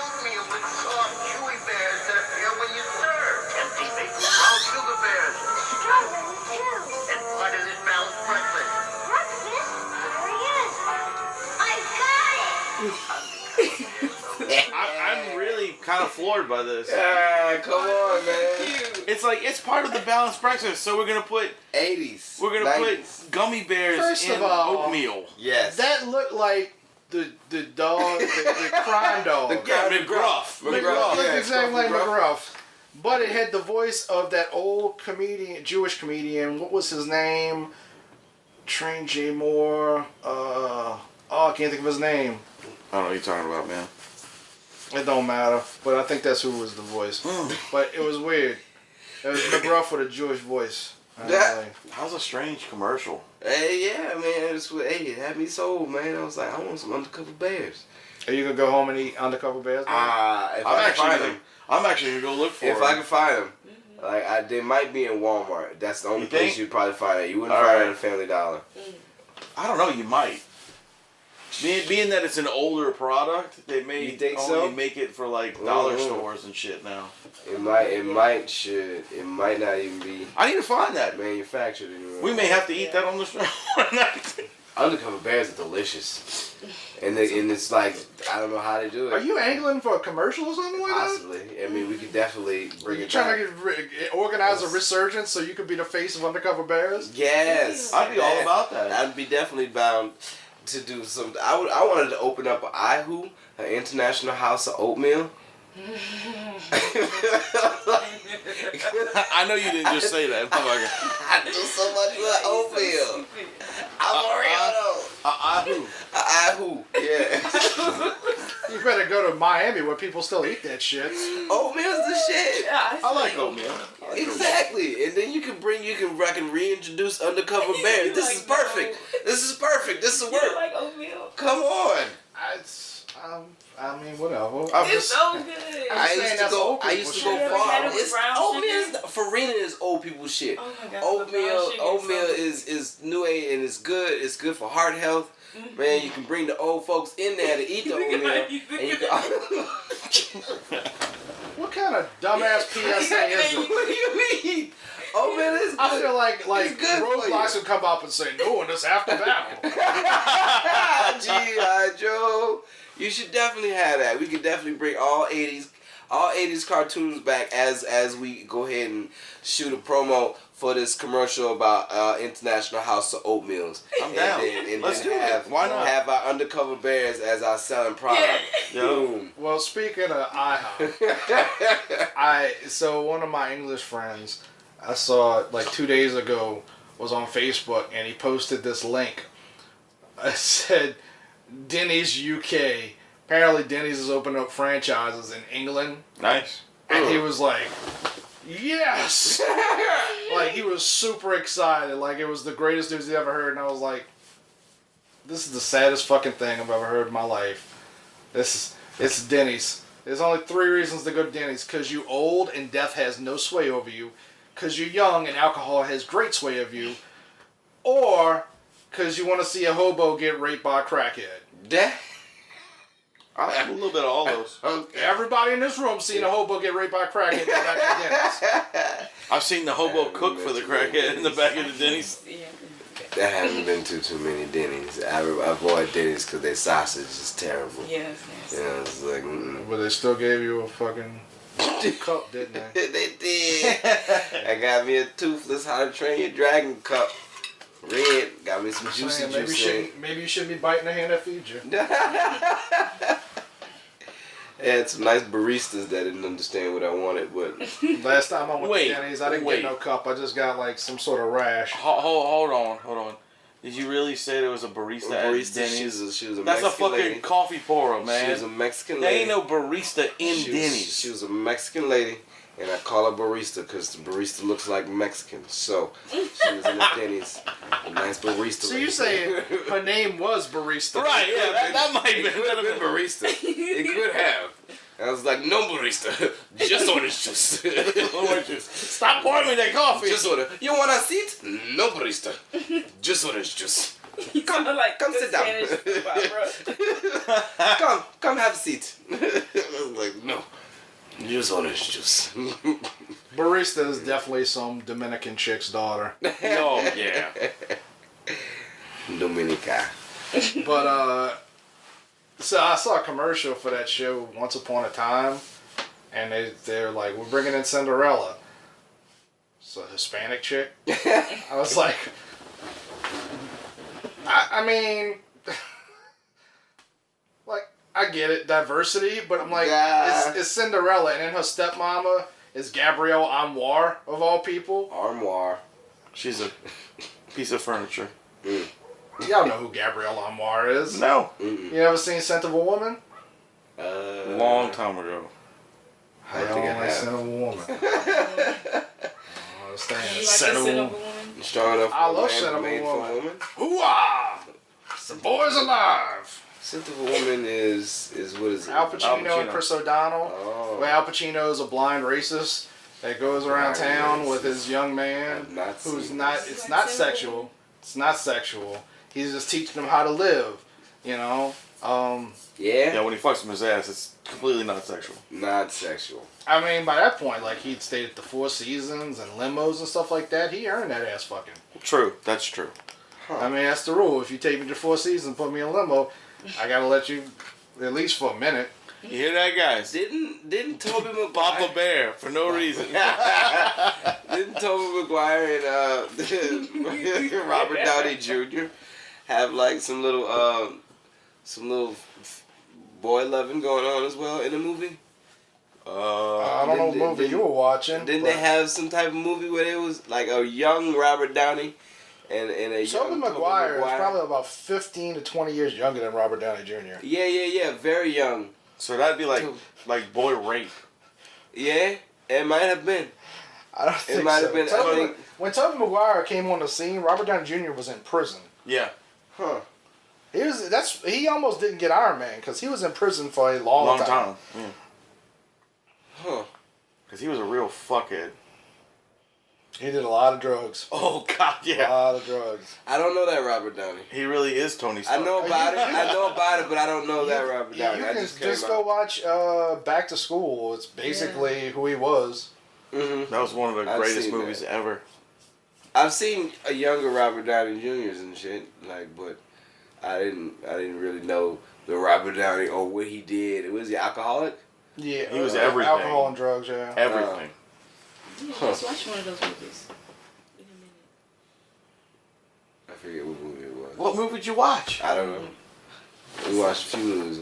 S4: I'm really kind of floored by this.
S6: Ah, come on, man.
S4: It's like it's part of the balanced breakfast, so we're gonna put
S6: 80s.
S4: we're gonna
S6: 90s.
S4: put gummy bears
S5: First
S4: in
S5: of all,
S4: oatmeal.
S6: Yes.
S5: That looked like the dog, the crime dog.
S4: Yeah, McGruff.
S5: McGruff. Looked
S6: Yeah,
S5: exactly like
S6: McGruff.
S5: McGruff. But it had the voice of that old comedian, Jewish comedian. What was his name? Train J. Moore. I can't think of his name.
S4: I don't know what you're talking about, man.
S5: It don't matter. But I think that's who was the voice. But it was weird. It was McGruff with a Jewish voice.
S6: That-
S4: How's a strange commercial?
S6: Hey, yeah, man. It had me sold, man. I was like, I want some Undercover Bears.
S5: Are you gonna go home and eat Undercover Bears? man?
S6: If I can find them.
S4: I'm actually gonna go look for
S6: If
S4: them.
S6: I can find them. Like, they might be in Walmart. That's the only
S4: You
S6: place
S4: think?
S6: you'd probably find it. You wouldn't
S4: All
S6: find it
S4: right.
S6: at a Family Dollar.
S4: I don't know. You might. Being that it's an older product, they may
S6: You think
S4: only
S6: so?
S4: make it for like dollar
S6: Mhm.
S4: stores and shit now.
S6: It might not even be
S4: I need to find that.
S6: manufactured anywhere.
S4: We may have to eat that on the show.
S6: Undercover Bears are delicious. And it's like, I don't know how they do it.
S5: Are you angling for a commercial or something like that?
S6: Possibly. I mean, we could definitely
S5: Are
S6: bring
S5: you
S6: it
S5: trying
S6: back.
S5: to organize a resurgence so you could be the face of Undercover Bears?
S6: Yes.
S4: I'd be all about that.
S6: I'd be definitely bound to do some. I wanted to open up an IHOO, an International House of Oatmeal.
S4: I know you didn't just say that.
S6: I do so much with oatmeal. I'm Oriano.
S4: Ahu.
S6: IHOO, yeah.
S5: You better go to Miami where people still eat that shit.
S6: Oatmeal's the shit.
S7: Yeah,
S4: I like oatmeal.
S6: Exactly, and then you can reintroduce Undercover Bears.
S7: You
S6: This
S7: like
S6: is perfect. This is perfect. This will
S7: You
S6: work.
S7: like oatmeal?
S6: Come on.
S5: I mean, whatever.
S7: It's so good.
S6: I used to go
S7: Have you ever had
S6: far.
S7: it with
S6: It's
S7: brown
S6: oatmeal.
S7: sugar?
S6: Farina is old people shit.
S7: Oh my God, the brown sugar
S6: Oatmeal
S7: is
S6: is new age and it's good. It's good for heart health. Man, you can bring the old folks in there to eat the oatmeal. And you can,
S5: What kind of dumbass PSA is it?
S6: what do you mean? Oatmeal is good.
S5: I feel like
S6: good for you.
S5: Roadblocks would come up and say, no, and it's after battle.
S6: G.I. Joe. You should definitely have that. We could definitely bring all 80s cartoons back as we go ahead and shoot a promo for this commercial about International House of Oatmeals.
S4: I'm down. Let's do it. Why not?
S6: Have our Undercover Bears as our selling product. Boom.
S5: Well, speaking of IHOP, so one of my English friends, I saw like 2 days ago, was on Facebook, and he posted this link. I said, Denny's UK. Apparently Denny's has opened up franchises in England.
S4: Nice.
S5: And he was like, yes! Like, he was super excited. Like, it was the greatest news he ever heard. And I was like, this is the saddest fucking thing I've ever heard in my life. It's Denny's. There's only 3 reasons to go to Denny's. Because you old and death has no sway over you. Because you're young and alcohol has great sway over you. Or because you want to see a hobo get raped by a crackhead.
S4: I have a little bit of all those.
S5: Everybody in this room seen a hobo get raped by a crackhead in the back of Denny's.
S4: I've seen the hobo cook for the crackhead in the back of the Denny's.
S6: That hasn't been too many Denny's. I avoid Denny's because their sausage is terrible.
S7: Yes.
S6: You know, it's like,
S5: But they still gave you a fucking cup, didn't they?
S6: They did. I got me a toothless How to Train Your Dragon cup. Red. Got me some juicy juice.
S5: Maybe you shouldn't be biting the hand that feeds you.
S6: Had some nice baristas that didn't understand what I wanted, but
S5: Last time I went to Denny's, I didn't get no cup. I just got like some sort of rash.
S4: Hold on. Did you really say there was a barista at Denny's?
S6: She was a
S4: That's
S6: Mexican
S4: a fucking
S6: lady.
S4: coffee pourer, man.
S6: She was a Mexican
S4: There
S6: lady.
S4: ain't no barista in Denny's.
S6: She was a Mexican lady, and I call her barista because the barista looks like Mexican. So she was in the Denny's, a nice barista.
S5: So you saying her name was Barista?
S4: Right, yeah, that might
S6: It could have been barista. It could have. And I was like, no barista, just orange juice.
S4: Stop pouring me that coffee.
S6: Just order. You want a seat? No barista, just orange juice.
S7: You come
S6: sit down. Come have a seat. I was like, no, just orange juice.
S5: Barista is definitely some Dominican chick's daughter.
S4: Oh, yeah.
S6: Dominica.
S5: But, so I saw a commercial for that show Once Upon a Time, and they're like, we're bringing in Cinderella. It's a Hispanic chick. I was like, I mean, like, I get it, diversity, but I'm like, it's Cinderella, and then her stepmama is Gabrielle Anwar, of all people.
S6: Armoire.
S4: She's a piece of furniture.
S5: Y'all know who Gabrielle Anwar is.
S4: No.
S5: You ever seen Scent of a Woman?
S4: Long time ago.
S5: I don't like Scent of a Woman. I understand.
S7: You like
S5: Scent of a Woman.
S7: woman?
S6: Strong enough.
S5: I love Scent of a Woman. Hoo-ah! The boy's alive!
S6: Scent of a Woman is what is it?
S5: Al Pacino and Chris O'Donnell.
S6: Oh.
S5: Where Al Pacino is a blind racist that goes around town with his young man who's not. It's not sexual. It's not sexual. He's just teaching them how to live. You know.
S6: Yeah,
S4: when he fucks him his ass, it's completely not sexual.
S6: Not sexual.
S5: I mean, by that point, like he'd stayed at the Four Seasons and limos and stuff like that. He earned that ass fucking.
S4: True. That's true.
S5: I mean, that's the rule. If you take me to Four Seasons and put me in a limo, I gotta let you at least for a minute.
S4: You hear that, guys?
S6: Didn't Tobey Maguire
S4: Pop a bear for no reason.
S6: Didn't Tobey Maguire and Robert Downey Jr. have like some little boy loving going on as well in the movie?
S5: I don't know what movie you were watching.
S6: Didn't they have some type of movie where it was like a young Robert Downey And a
S5: Tobey
S6: young
S5: Maguire is probably about 15 to 20 years younger than Robert Downey Jr.
S6: Yeah, very young.
S4: So that'd be like boy rape.
S6: Yeah, it might have been.
S5: I don't think
S6: might
S5: so.
S6: have been.
S5: When Tobey Maguire came on the scene, Robert Downey Jr. was in prison.
S4: Yeah.
S6: Huh.
S5: He almost didn't get Iron Man because he was in prison for a long time.
S4: Yeah.
S6: Huh.
S4: Because he was a real fuckhead.
S5: He did a lot of drugs.
S4: Oh God, yeah.
S5: A lot of drugs.
S6: I don't know that Robert Downey.
S4: He really is Tony Stark.
S6: I know about it, but I don't know that Robert Downey.
S5: You
S6: I
S5: can
S6: just
S5: go watch Back to School. It's basically who he was.
S6: Mm-hmm.
S4: That was one of the greatest movies ever.
S6: I've seen a younger Robert Downey Jr.'s and shit, but I didn't really know the Robert Downey or what he did. Was he alcoholic?
S5: Yeah,
S4: he was everything.
S5: Alcohol and drugs, yeah.
S4: Everything.
S7: Yeah, just watch one of those movies. In a minute.
S6: I forget what movie it was.
S4: What movie did you watch?
S6: I don't know. We watched a few movies.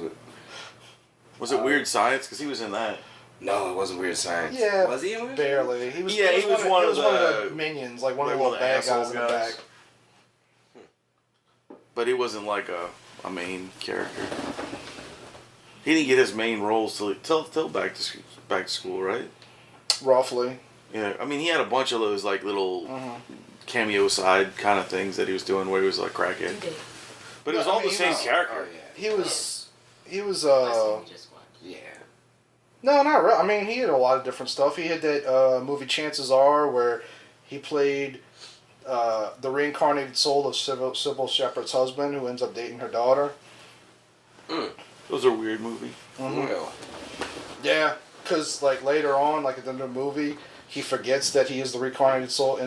S4: Was it Weird Science? Because he was in that.
S6: No, it wasn't Weird Science.
S5: Yeah,
S6: was he in Weird
S5: barely. He was
S4: one of
S5: the minions, like one of the little bad guys in the back.
S4: But he wasn't like a main character. He didn't get his main roles till back to school, right?
S5: Roughly.
S4: Yeah, I mean he had a bunch of those like little cameo side kind of things that he was doing where he was like crackhead. But it was all the same character.
S6: Oh, yeah.
S5: He was
S6: Yeah.
S5: No, not really. I mean, he had a lot of different stuff. He had that movie Chances Are where he played the reincarnated soul of Sybil Shepherd's husband who ends up dating her daughter.
S4: Those are weird movie.
S6: Well.
S5: Yeah, because like later on, like at the end of the movie, he forgets that he is the reincarnated soul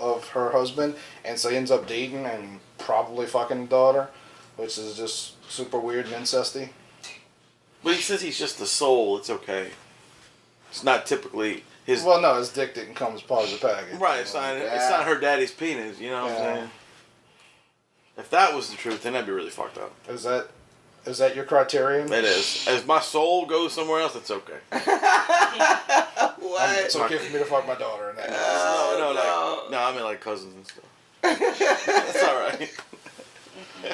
S5: of her husband, and so he ends up dating and probably fucking the daughter, which is just super weird and incesty.
S4: But he says he's just the soul. It's okay. It's not typically his.
S5: Well, no, his dick didn't come as part of the package.
S4: Right. It's not her daddy's penis. You know what I'm saying? If that was the truth, then that'd be really fucked up.
S5: Is that your criterion?
S4: It is. As my soul goes somewhere else, it's okay.
S6: What?
S5: It's okay for me to fuck my daughter in that.
S4: No, I mean like cousins and stuff. That's all right.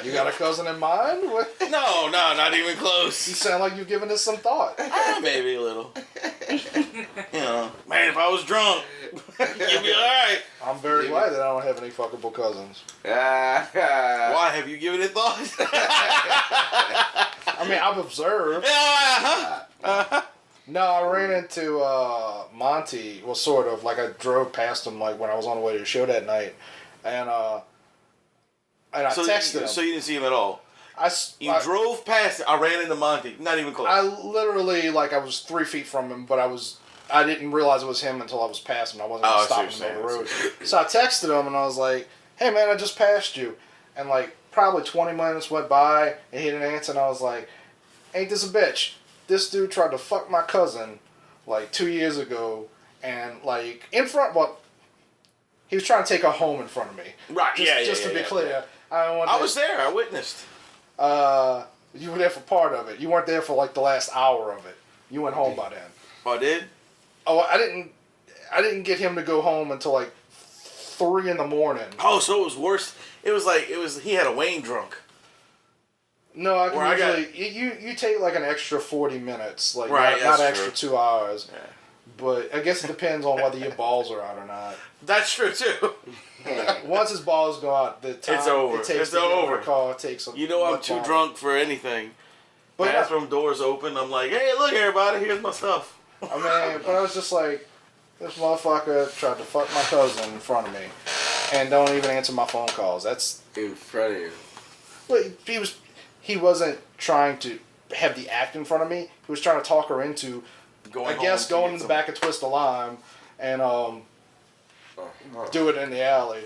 S5: You got a cousin in mind? What?
S4: No, not even
S5: You
S4: close.
S5: sound like you've given this some thought.
S4: Maybe a little. You know, man, if I was drunk, you'd be all right.
S5: I'm very glad that I don't have any fuckable cousins.
S4: Why have you given it thought?
S5: I mean, I've observed. No, I ran into Monty. Well, sort of. Like, I drove past him like when I was on the way to the show that night. And I texted him.
S4: So you didn't see him at all? You
S5: I
S4: drove past it. I ran into Monty. Not even close.
S5: I literally, I was 3 feet from him, but I didn't realize it was him until I was past him. I wasn't going to stop him on the road. So I texted him, and I was like, hey, man, I just passed you. And, probably 20 minutes went by, and he didn't answer, and I was like, ain't this a bitch? This dude tried to fuck my cousin, 2 years ago, and, in front, he was trying to take her home in front of me.
S4: Right,
S5: Just to be clear.
S4: I was there. I witnessed.
S5: You were there for part of it. You weren't there for, the last hour of it. You went home by then.
S4: Oh, I did?
S5: Oh, I didn't get him to go home until 3 in the morning.
S4: Oh, so it was worse. It was he had a Wayne drunk.
S5: No, I can usually you take an extra 40 minutes,
S4: right,
S5: not extra 2 hours.
S4: Yeah.
S5: But I guess it depends on whether your balls are out or not.
S4: That's true too.
S5: Once his balls go out, the time
S4: it's over.
S5: it takes
S4: it's
S5: to
S4: over.
S5: get in the car takes a
S4: You know I'm too
S5: longer.
S4: drunk for anything.
S5: But
S4: bathroom doors open. I'm like, hey, look, everybody, here's my stuff.
S5: I mean, but I was just like, this motherfucker tried to fuck my cousin in front of me, and don't even answer my phone calls. That's
S6: in front of you.
S5: Well, he wasn't trying to have the act in front of me. He was trying to talk her into, going in the back of Twist the Lime and do it in the alley,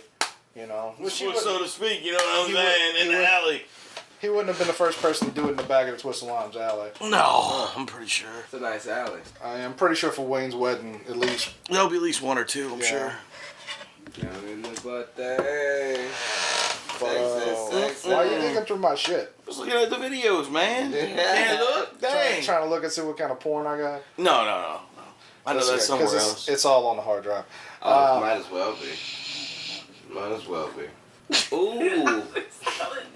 S5: you know.
S4: So to speak, you know what I'm saying, in the alley.
S5: He wouldn't have been the first person to do it in the back of the Twist the Lime's alley.
S4: No, I'm pretty sure.
S6: It's a nice alley.
S5: I am pretty sure for Wayne's wedding, at least.
S4: There'll be at least one or two, I'm sure.
S6: Down in the butt thing.
S5: Why are you digging through my shit?
S4: I was looking at the videos, man. Can't look. Dang.
S5: Trying to look and see what kind of porn I got.
S4: No. I know that's somewhere else.
S5: It's all on the hard drive.
S6: Oh, might as well be. Might as well be. Ooh.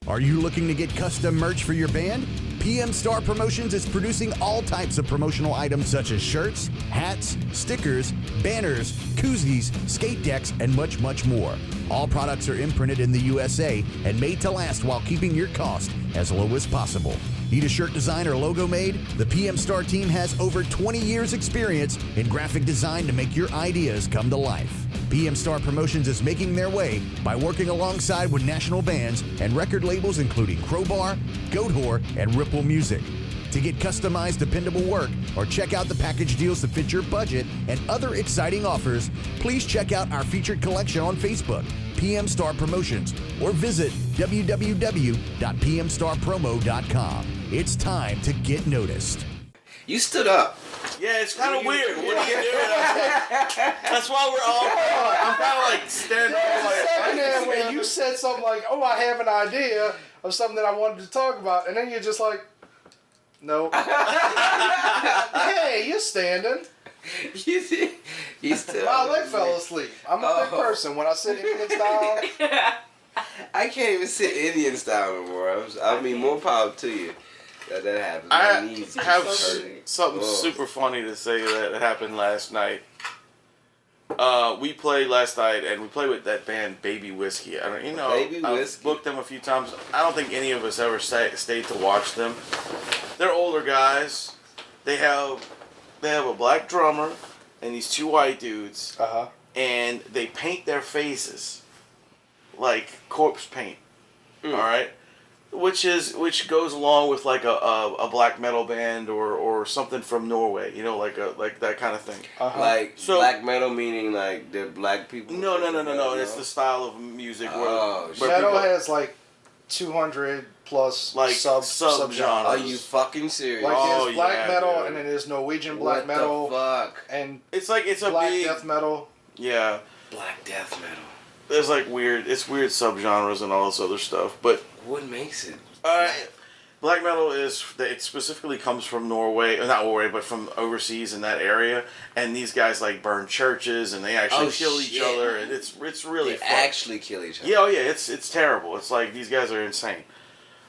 S8: Are you looking to get custom merch for your band? PMStar Promotions is producing all types of promotional items such as shirts, hats, stickers, banners, koozies, skate decks, and much, much more. All products are imprinted in the USA and made to last while keeping your cost as low as possible. Need a shirt design or logo made? The PMStar team has over 20 years experience in graphic design to make your ideas come to life. PMStar Promotions is making their way by working alongside with national bands and record labels including Crowbar, Goat Whore, and Ripple Music. To get customized, dependable work or check out the package deals that fit your budget and other exciting offers, please check out our featured collection on Facebook, PMStar Promotions, or visit www.pmstarpromo.com. It's time to get noticed.
S6: You stood up.
S4: Yeah, it's kind of weird. What are you doing? That's why we're all. I'm kind of like standing up. Like,
S5: when you said something like, "Oh, I have an idea of something that I wanted to talk about," and then you're just like, "No." Hey, you're standing.
S6: He's still.
S5: My leg fell asleep. I'm a big person. When I sit Indian style,
S6: I can't even sit Indian style anymore. I mean, more power to you. That happens.
S4: I have something super funny to say that happened last night. We played last night, and we played with that band Baby Whiskey.
S6: Baby
S4: Whiskey. I've booked them a few times. I don't think any of us ever stayed to watch them. They're older guys. They have a black drummer and these two white dudes. And they paint their faces like corpse paint. All right. Which goes along with like a black metal band or something from Norway, like that kind of thing.
S6: Like black metal meaning like they're black people.
S4: No. It's the style of music where
S5: metal
S4: people,
S5: has like 200 plus
S4: like
S5: subgenres.
S6: Are you fucking serious?
S5: Like there's black metal, dude. And then there's Norwegian black metal.
S6: What the fuck?
S5: And
S4: it's like it's a
S5: black
S4: big
S5: death metal.
S4: Yeah.
S6: Black death metal.
S4: There's like weird subgenres and all this other stuff, but
S6: what makes it?
S4: Black metal it specifically comes from Norway, not Norway, but from overseas in that area. And these guys like burn churches, and they actually kill each other, and it's really fun.
S6: Actually kill each other.
S4: Yeah, it's terrible. It's like these guys are insane.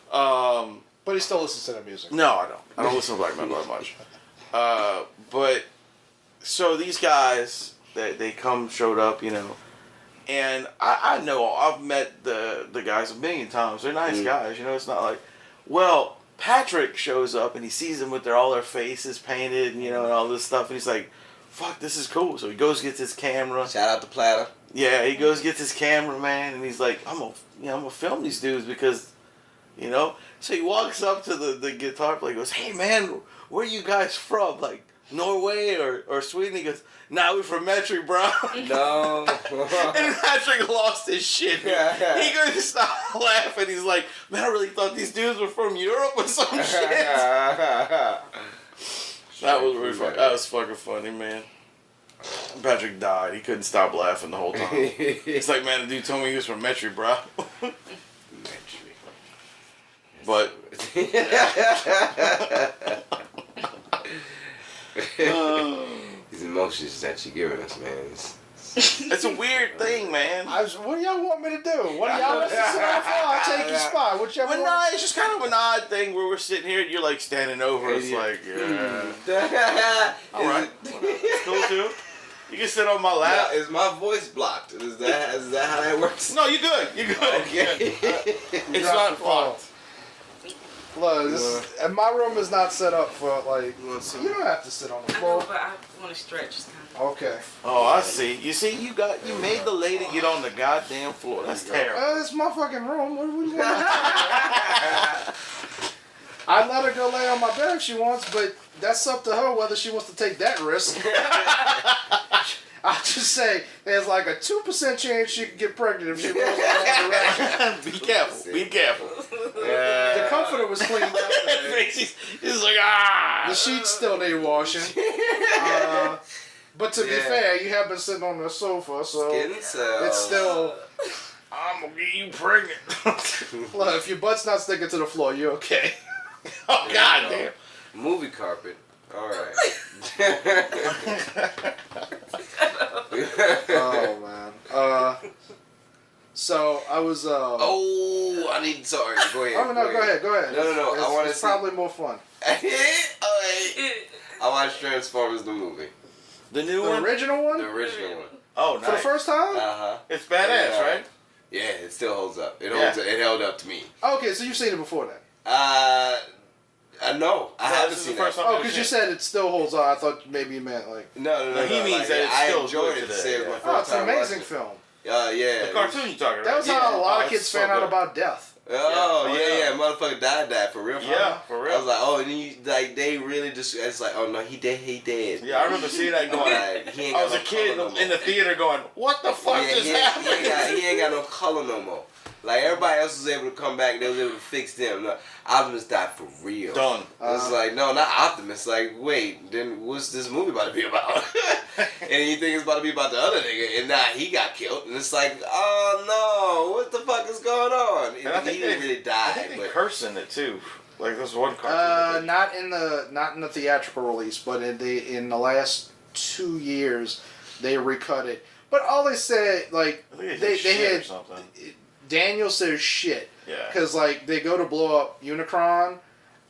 S5: But he still listens to their music.
S4: No, I don't. I don't listen to black metal that much. But so these guys they showed up, And I know I've met the guys a million times. They're nice guys, It's not like, well, Patrick shows up and he sees them with all their faces painted, and all this stuff, and he's like, "Fuck, this is cool." So he goes gets his camera.
S6: Shout out to Platter.
S4: Yeah, he goes gets his camera, man, and he's like, "I'm gonna film these dudes because, So he walks up to the guitar player, goes, "Hey man, where you guys from? Like Norway or Sweden?" He goes, "Nah, we're from Metric, bro."
S6: No.
S4: And Patrick lost his shit.
S6: Yeah.
S4: He couldn't stop laughing. He's like, "Man, I really thought these dudes were from Europe or some shit." That was really funny. That was fucking funny, man. Patrick died. He couldn't stop laughing the whole time. It's like, man, the dude told me he was from Metric, bro.
S6: Metric.
S4: But...
S6: These emotions that you're giving us, man.
S4: It's a weird thing, man.
S5: What do y'all want me to do? What do y'all want to sit on for? I'll take your spot. Whichever one.
S4: No, it's just kind of an odd thing where we're sitting here and you're like standing over. It's like, yeah. All right. It's cool too. You can sit on my lap.
S6: Now, is my voice blocked? Is that how that works?
S4: No, you're good. You're good.
S6: Okay.
S4: It's not blocked.
S5: Look, my room is not set up for you don't have to sit on the floor.
S7: I know, but I want to stretch.
S5: Okay.
S4: Oh, I see. You see, you made the lady get on the goddamn floor. That's terrible.
S5: It's my fucking room. What do you want? I let her go lay on my bed if she wants, but that's up to her whether she wants to take that risk. I'll just say there's like a 2% chance she could get pregnant if she rolls in the wrong direction.
S4: Be careful. Be careful.
S5: The comforter was cleaned yesterday.
S4: He's like, ah.
S5: The sheets still need washing. But to be fair, you have been sitting on the sofa, so it's still...
S4: I'm going to get you pregnant.
S5: Look, if your butt's not sticking to the floor, you're okay.
S4: Oh, goddamn.
S6: Movie carpet. All right.
S5: Oh, man. was.
S6: Oh, I need. Sorry, go ahead.
S5: Oh no, go ahead.
S6: No. I want to
S5: It's
S6: see.
S5: probably more fun.
S6: I watched Transformers the movie.
S4: The new
S5: The
S4: one?
S5: original one?
S6: The original one.
S4: Oh, nice.
S5: For the first time?
S4: It's badass, right?
S6: Yeah, it still holds up. It held up to me.
S5: Okay, so you've seen it before then?
S6: No, I haven't
S4: this is
S6: seen
S4: the first
S6: that.
S4: time.
S5: Oh, because you said it still holds on. I thought maybe you meant like.
S6: No.
S4: He means that it's
S6: I
S4: still
S6: enjoyed
S4: good
S6: it.
S4: today,
S6: Say it was
S4: yeah.
S6: my
S5: Oh,
S6: first
S5: it's an
S6: time
S5: amazing
S6: watching
S5: film.
S6: Yeah.
S4: The cartoon you talking about?
S5: That was
S4: Yeah.
S5: how a lot of
S4: Oh,
S5: kids
S4: it's so
S5: found out
S4: good.
S5: about death.
S6: Yeah. Motherfucker died for real.
S4: Yeah, for real.
S6: I was like, oh, and you like they really just. It's like, oh no, he dead.
S4: Yeah, I remember seeing that going.
S6: Like, he ain't
S4: I
S6: got
S4: was a
S6: no
S4: kid
S6: color no
S4: in the theater going, "What the fuck
S6: Yeah,
S4: just
S6: he
S4: happened?"
S6: ain't got no color no more. Like everybody else was able to come back, they was able to fix them. No, Optimus died for real.
S4: Done.
S6: It's like, no, not Optimus. Like, wait, then what's this movie about to be about? And you think it's about to be about the other nigga, and now he got killed. And it's like, oh no, what the fuck is going on?
S4: And I think
S6: he didn't really
S4: I
S6: die.
S4: think they
S6: But
S4: curse in it too. Like there's one cartoon.
S5: Not in the theatrical release, but in the last 2 years they recut it. But all they said, like
S4: I think
S5: they
S4: shit or
S5: had
S4: something.
S5: Daniel says shit.
S4: Yeah.
S5: Because like they go to blow up Unicron,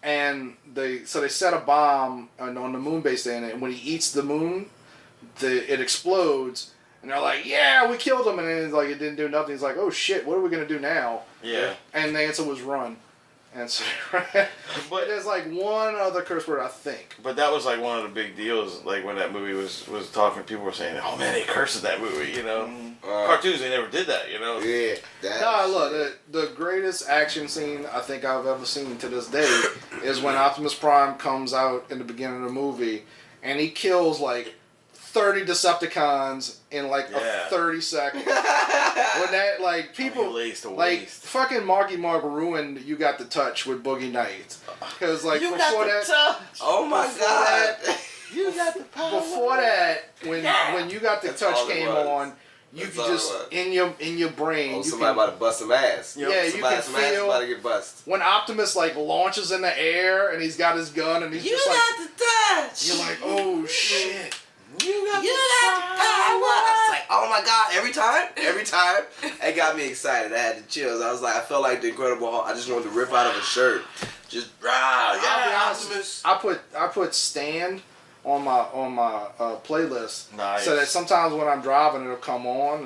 S5: and they set a bomb on the moon base there, and when he eats the moon, it explodes, and they're like, "Yeah, we killed him," and then it's like it didn't do nothing. He's like, "Oh shit, what are we gonna do now?"
S4: Yeah.
S5: And the answer was run. And so,
S4: But
S5: there's like one other curse word, I think.
S4: But that was like one of the big deals. Like when that movie was talking, people were saying, "Oh man, they cursed in that movie." You know, cartoons they never did that. You know.
S6: yeah,
S5: No, look, the greatest action scene I think I've ever seen to this day is when Optimus Prime comes out in the beginning of the movie, and he kills like 30 Decepticons in like
S4: Yeah.
S5: 30 seconds. When that like people
S4: Waste to
S5: like
S4: waste.
S5: fucking Marky Mark ruined You Got the Touch with Boogie Nights, because like
S4: You
S5: before
S4: got
S5: that.
S4: the touch.
S6: Oh my
S5: Before
S6: god.
S4: You got the power.
S5: Before that, when You Got the
S6: That's
S5: Touch
S6: all it
S5: came
S6: was.
S5: on, you
S6: That's
S5: could
S6: all it
S5: just
S6: was.
S5: in your brain.
S6: Oh,
S5: you
S6: somebody
S5: can,
S6: about to bust some ass.
S5: yeah, you
S6: Somebody
S5: can
S6: some ass
S5: feel
S6: about to get bust.
S5: when Optimus like launches in the air and he's got his gun and he's just like,
S6: the touch.
S5: you're like, oh shit.
S6: You got the power. I was like, oh my god, every time, it got me excited. I had the chills. I was like, I felt like the Incredible Hulk. I just wanted to rip out of a shirt. Just,
S5: I'll be
S6: yeah,
S5: honest, I put Stand on my playlist,
S4: Nice.
S5: so that sometimes when I'm driving it'll come on,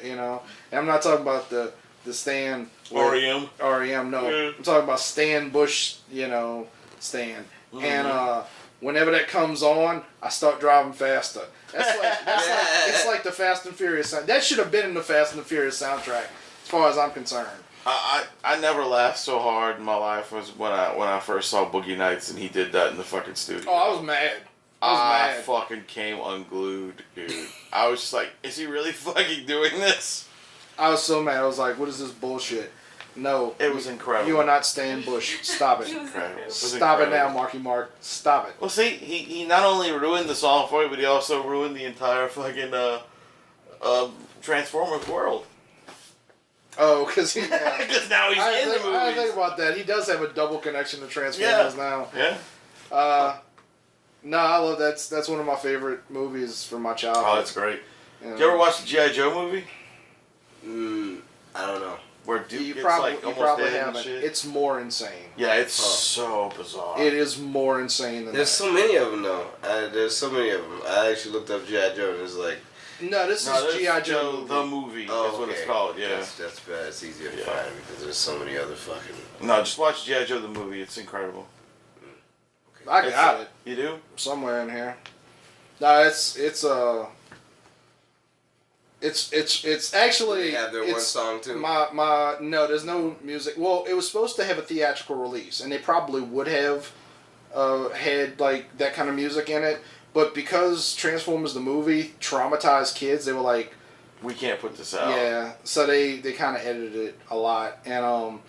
S5: you know. And I'm not talking about the Stand with
S4: REM.
S5: no.
S4: Yeah.
S5: I'm talking about Stan Bush, you know, Stan. And whenever that comes on, I start driving faster. It's like the Fast and Furious sound. That should have been in the Fast and the Furious soundtrack, as far as I'm concerned.
S4: I never laughed so hard in my life was when I first saw Boogie Nights and he did that in the fucking studio.
S5: Oh, I was mad.
S4: I fucking came unglued, dude. I was just like, is he really fucking doing this?
S5: I was so mad. I was like, what is this bullshit? No.
S4: It was incredible.
S5: You are not Stan Bush. Stop it.
S4: Incredible. It was
S5: Stop it now,
S4: incredible.
S5: Marky Mark. Stop it.
S4: Well, see, he not only ruined the song for you, but he also ruined the entire fucking Transformers world.
S5: Oh, because he...
S4: Because now he's in the
S5: I didn't think
S4: movies.
S5: about that. He does have a double connection to Transformers now.
S4: Yeah.
S5: No, I love that's one of my favorite movies from my childhood.
S4: Oh, that's great.
S5: You know.
S4: Did you ever watch the G.I. Joe movie?
S6: I don't know.
S4: Where Duke
S5: You
S4: gets
S5: probably,
S4: like
S5: you
S4: almost
S5: probably
S4: dead and
S5: haven't.
S4: shit?
S5: It's more insane.
S4: Yeah, it's so bizarre.
S5: It is more insane than
S6: There's
S5: that.
S6: so many of them though. There's so many of them. I actually looked up G.I. Joe and it's like,
S5: No, this
S4: No,
S5: is
S4: that's
S5: G.I. Joe.
S4: the movie.
S6: oh,
S4: That's what it's called. Yeah.
S6: That's bad. It's easier to
S4: Yeah.
S6: find because there's so many other fucking.
S4: No, just watch G.I. Joe the movie. It's incredible.
S5: I got it
S4: You do?
S5: somewhere in here. No, it's actually
S6: They have their one song too.
S5: No, there's no music. Well, it was supposed to have a theatrical release, and they probably would have had like that kind of music in it. But because Transformers the movie traumatized kids, they were like,
S4: We can't put this out.
S5: yeah. So they kind of edited it a lot, and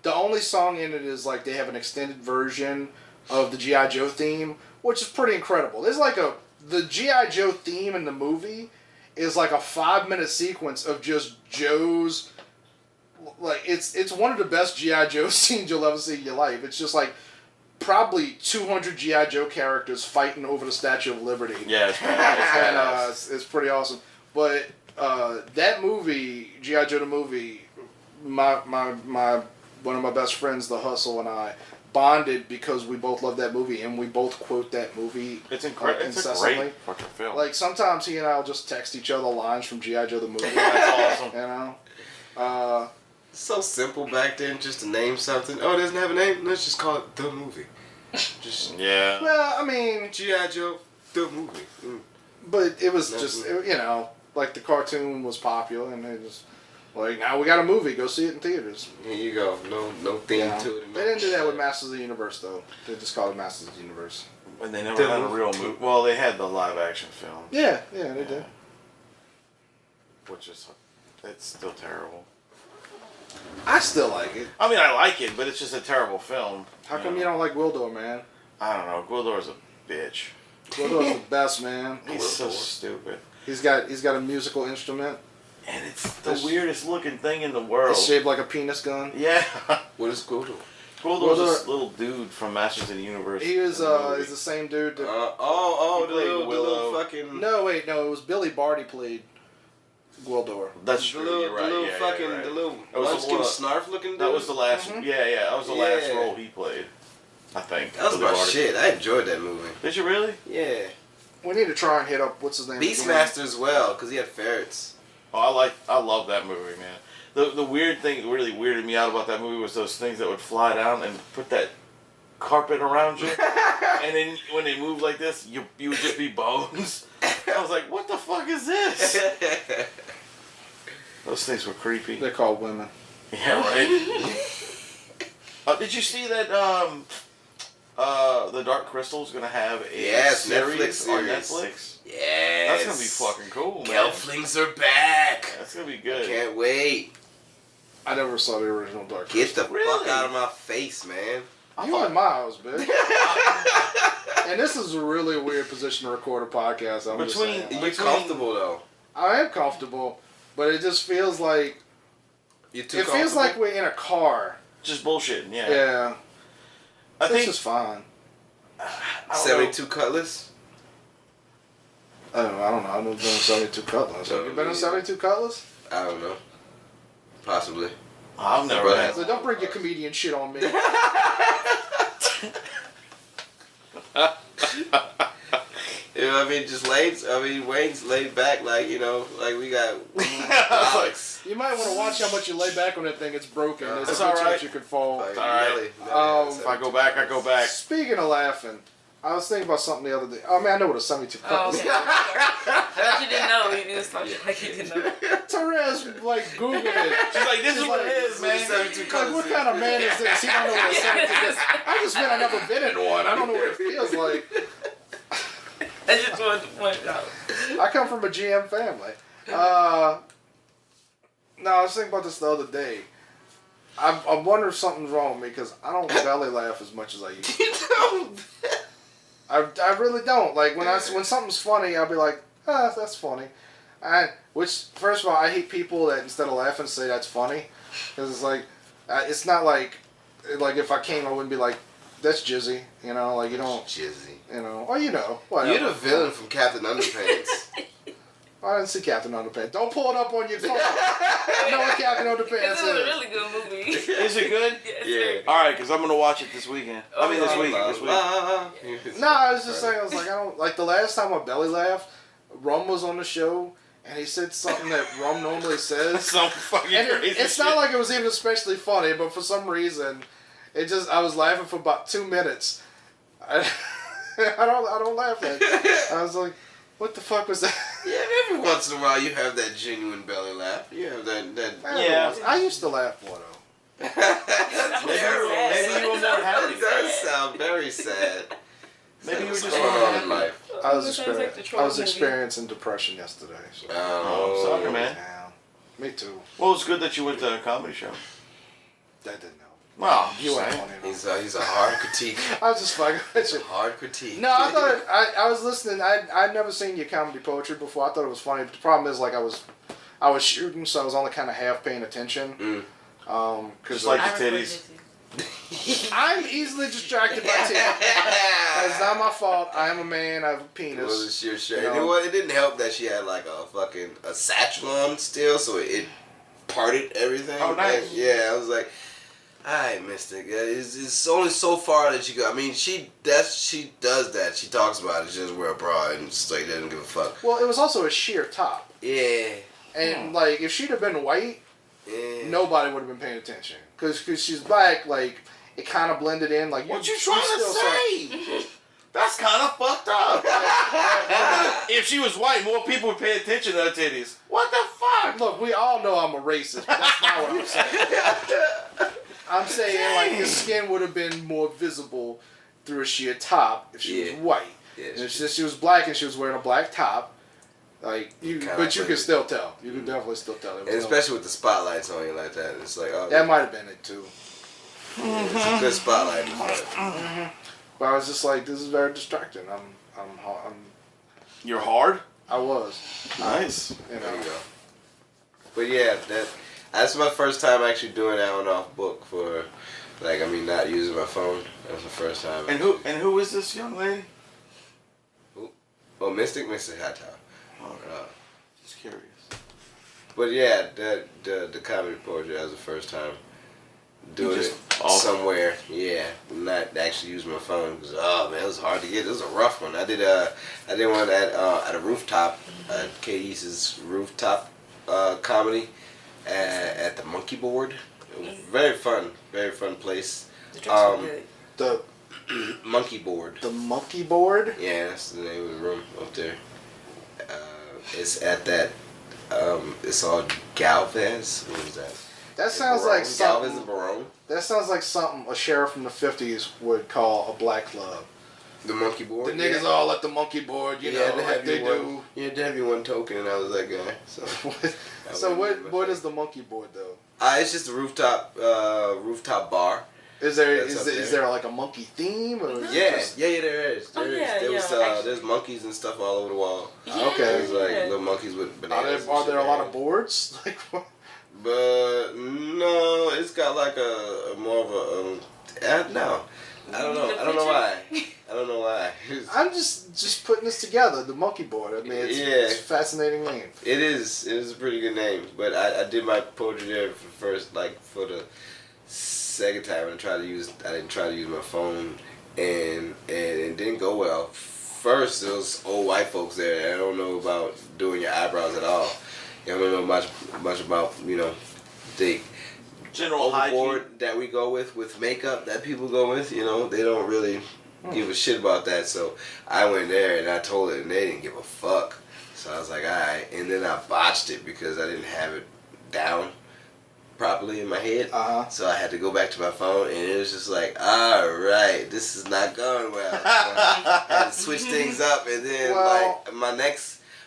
S5: the only song in it is like they have an extended version of the G.I. Joe theme, which is pretty incredible. There's like the G.I. Joe theme in the movie is like a 5-minute sequence of just Joe's, like it's one of the best G.I. Joe scenes you'll ever see in your life. It's just like probably 200 G.I. Joe characters fighting over the Statue of Liberty.
S4: Yeah, it's badass.
S5: And it's pretty awesome. But that movie, G.I. Joe the movie, my one of my best friends, The Hustle, and I bonded because we both love that movie and we both quote that movie.
S4: It's incredible. It's a great fucking film.
S5: Like sometimes he and I will just text each other lines from G.I. Joe the movie.
S4: That's awesome.
S5: You know.
S6: So simple back then, just to name something. Oh, it doesn't have a name. Let's just call it the movie. Just
S4: yeah.
S5: Well, I mean,
S6: G.I. Joe the movie.
S5: But it was just like the cartoon was popular and they just. Like, now we got a movie. Go see it in theaters.
S6: Here you go. No theme to it.
S5: They didn't do that with Masters of the Universe, though. They just called it Masters of the Universe.
S4: And they never had a real movie. Well, they had the live action film.
S5: Yeah, they did.
S4: Which is, it's still terrible.
S5: I still like it.
S4: I mean, I like it, but it's just a terrible film.
S5: How come you don't like Gwildor, man?
S4: I don't know. Gwildor's a bitch.
S5: Gwildor's the best, man.
S4: He's so stupid.
S5: He's got a musical instrument.
S4: And it's the weirdest looking thing in the world.
S5: It's shaped like a penis gun.
S4: Yeah.
S6: What is Gwildor?
S4: Gwildor's this little dude from Masters of the Universe.
S5: He was he's the same dude. That,
S6: the little fucking.
S5: No, it was Billy Barty played Gwildor.
S4: That's true. You're right.
S6: The little munchkin snarf looking dude.
S4: That was the last. Mm-hmm. Yeah. That was the last role he played. I think.
S6: That was my shit. I enjoyed that movie.
S4: Did you really?
S6: Yeah.
S5: We need to try and hit up what's his name.
S6: Beastmaster as well, because he had ferrets.
S4: Oh, I love that movie, man. The weird thing that really weirded me out about that movie was those things that would fly down and put that carpet around you, and then when they move like this, you would just be bones. I was like, what the fuck is this? Those things were creepy.
S5: They're called women.
S4: Yeah, right. Did you see that? The Dark Crystal's gonna have a series on Netflix.
S6: Yes.
S4: That's gonna be fucking cool, man.
S6: Gelflings are back.
S4: That's gonna be good.
S6: I can't wait.
S5: I never saw the original Dark
S6: Get
S5: Crystal.
S6: the fuck out of my face, man.
S5: You in my house, bitch. And this is a really weird position to record a podcast.
S6: You're comfortable though.
S5: I am comfortable, but it just feels like feels like we're in a car.
S4: Just bullshitting, yeah.
S5: Yeah.
S4: I think
S5: it's fine.
S6: 72 Cutlass?
S5: I don't know. I've never been on 72 Cutlass. Have you been on 72 Cutlass?
S6: I don't know. Possibly.
S4: I've never had.
S5: So don't bring your comedian shit on me.
S6: Wayne's laid back, like we got Alex.
S5: You might want to watch how much you lay back on that thing. It's broken. There's
S4: It's
S5: a good
S4: alright.
S5: chance you could fall.
S4: Alright. If I go back, I go back.
S5: Speaking of laughing, I was thinking about something the other day. I mean, I know what a 72 Cutlass is.
S7: But you didn't know. You just thought like you didn't know.
S5: Therese, Googled it.
S4: She's like, this is what it is, man.
S5: Like, what kind of man is this? He don't know what a 72 is. I just meant I never been in one. I don't know what it feels like.
S7: I just wanted to point it out.
S5: I come from a GM family. No, I was thinking about this the other day. I wonder if something's wrong with me because I don't belly laugh as much as I used to.
S6: You don't.
S5: I really don't. Like when something's funny, I'll be like, that's funny. Which first of all, I hate people that instead of laughing say that's funny, because it's like it's not like if I came, I wouldn't be like, that's jizzy, you know, like you don't
S6: jizzy,
S5: you know, or you know, whatever.
S6: You're the villain from Captain Underpants.
S5: I didn't see Captain Underpants. Don't pull it up on your phone. I know what Captain Underpants is.
S7: It's a really good movie.
S4: Is it good?
S6: Yeah.
S4: All right, because I'm gonna watch it this weekend. This week.
S5: No, I was just saying. I was like, I don't like the last time I belly laughed. Rum was on the show, and he said something that Rum normally says.
S4: Some fucking crazy
S5: It's not like it was even especially funny, but for some reason, I was laughing for about 2 minutes. I don't laugh at it. I was like, what the fuck was that?
S6: Yeah, every once in a while you have that genuine belly laugh. You have that.
S4: Yeah.
S5: I used to laugh more though.
S4: Maybe you were more happy.
S6: That does sound very sad.
S4: Maybe you were just
S6: more
S4: more happy.
S6: life.
S5: I was experiencing depression yesterday. So.
S4: Oh, sorry, man.
S5: Yeah, me too.
S4: Well, it's good that you went to a comedy show.
S5: That didn't help.
S4: Well,
S5: You weren't
S4: saying.
S5: funny.
S6: He's a hard critique.
S5: I was just fucking with you.
S6: Hard critique.
S5: No, I thought I was listening. I'd never seen your comedy poetry before. I thought it was funny. But the problem is, like, I was shooting, so I was only kind of half paying attention.
S4: Just like the titties.
S5: I'm easily distracted by titties. It's not my fault. I am a man. I have a penis.
S6: It was sheer shit.
S5: You know?
S6: It didn't help that she had like a satchel on still, so it parted everything.
S4: Oh, nice.
S6: And, yeah, I was like, I missed it. Yeah, it's only so far that you go. I mean, she does that. She talks about it. She doesn't wear a bra and just like doesn't give a fuck.
S5: Well, it was also a sheer top.
S6: Yeah.
S5: And like, if she'd have been white, nobody would have been paying attention. Cause she's black, like it kind of blended in. Like
S4: what you trying to say? That's kind of fucked up. If she was white, more people would pay attention to her titties. What the fuck?
S5: Look, we all know I'm a racist, but that's not what I'm saying. I'm saying like the skin would have been more visible through a sheer top if she was white.
S6: Yeah,
S5: and if she was black and she was wearing a black top, like you could still tell. You could definitely still tell.
S6: And especially with the spotlights on you like that, it's like
S5: that might have been it too.
S6: Yeah, it's a good spotlight.
S5: But I was just like, this is very distracting. I'm
S4: You're hard?
S5: I was.
S4: Nice.
S5: You know.
S6: There you go. But yeah, that's my first time actually doing that on off book for, like, I mean, not using my phone. That was the first time.
S4: And who is this young lady?
S6: Oh, Mystic Hightower.
S4: Okay. Just curious.
S6: But yeah, the comedy poetry, that was the first time doing it somewhere. Yeah, not actually using my phone because man, it was hard to get. It was a rough one. I did one at a rooftop, Kate East's rooftop comedy at the Monkey Board. It was very fun place.
S7: The drinks were good.
S5: The
S6: Monkey Board.
S5: The Monkey Board?
S6: Yeah, that's the name of the room up there. It's at that. It's on Galvez. What is that?
S5: That sounds like something.
S6: Galvez and Barone.
S5: That sounds like something a sheriff from the 50s would call a black club.
S6: The Monkey Board.
S5: The niggas all at the Monkey Board, you know, like they do.
S6: Yeah, they have you one token, and I was that guy. So,
S5: so what is the Monkey Board though?
S6: It's just a rooftop bar.
S5: Is there like a monkey theme? Or
S6: there is.
S7: Actually,
S6: there's monkeys and stuff all over the wall.
S7: Yeah,
S5: okay.
S6: There's like little monkeys with bananas.
S5: Are there a lot of boards? Like what?
S6: But no, it's got like a more of a no. I don't know. I don't know why.
S5: I'm just putting this together. The Monkey Board. I mean, it's a fascinating name.
S6: It is. It is a pretty good name. But I did my poetry there for the second time, and I didn't try to use my phone, and it didn't go well. First, there was old white folks there. I don't know about doing your eyebrows at all. I don't know much about the
S4: general
S6: overboard
S4: hygiene
S6: that we go with makeup that people go with. They don't really give a shit about that. So I went there and I told it, and they didn't give a fuck. So I was like, all right. And then I botched it because I didn't have it down properly in my head. So I had to go back to my phone, and it was just like, all right, this is not going well. So I had to switch things up, and then like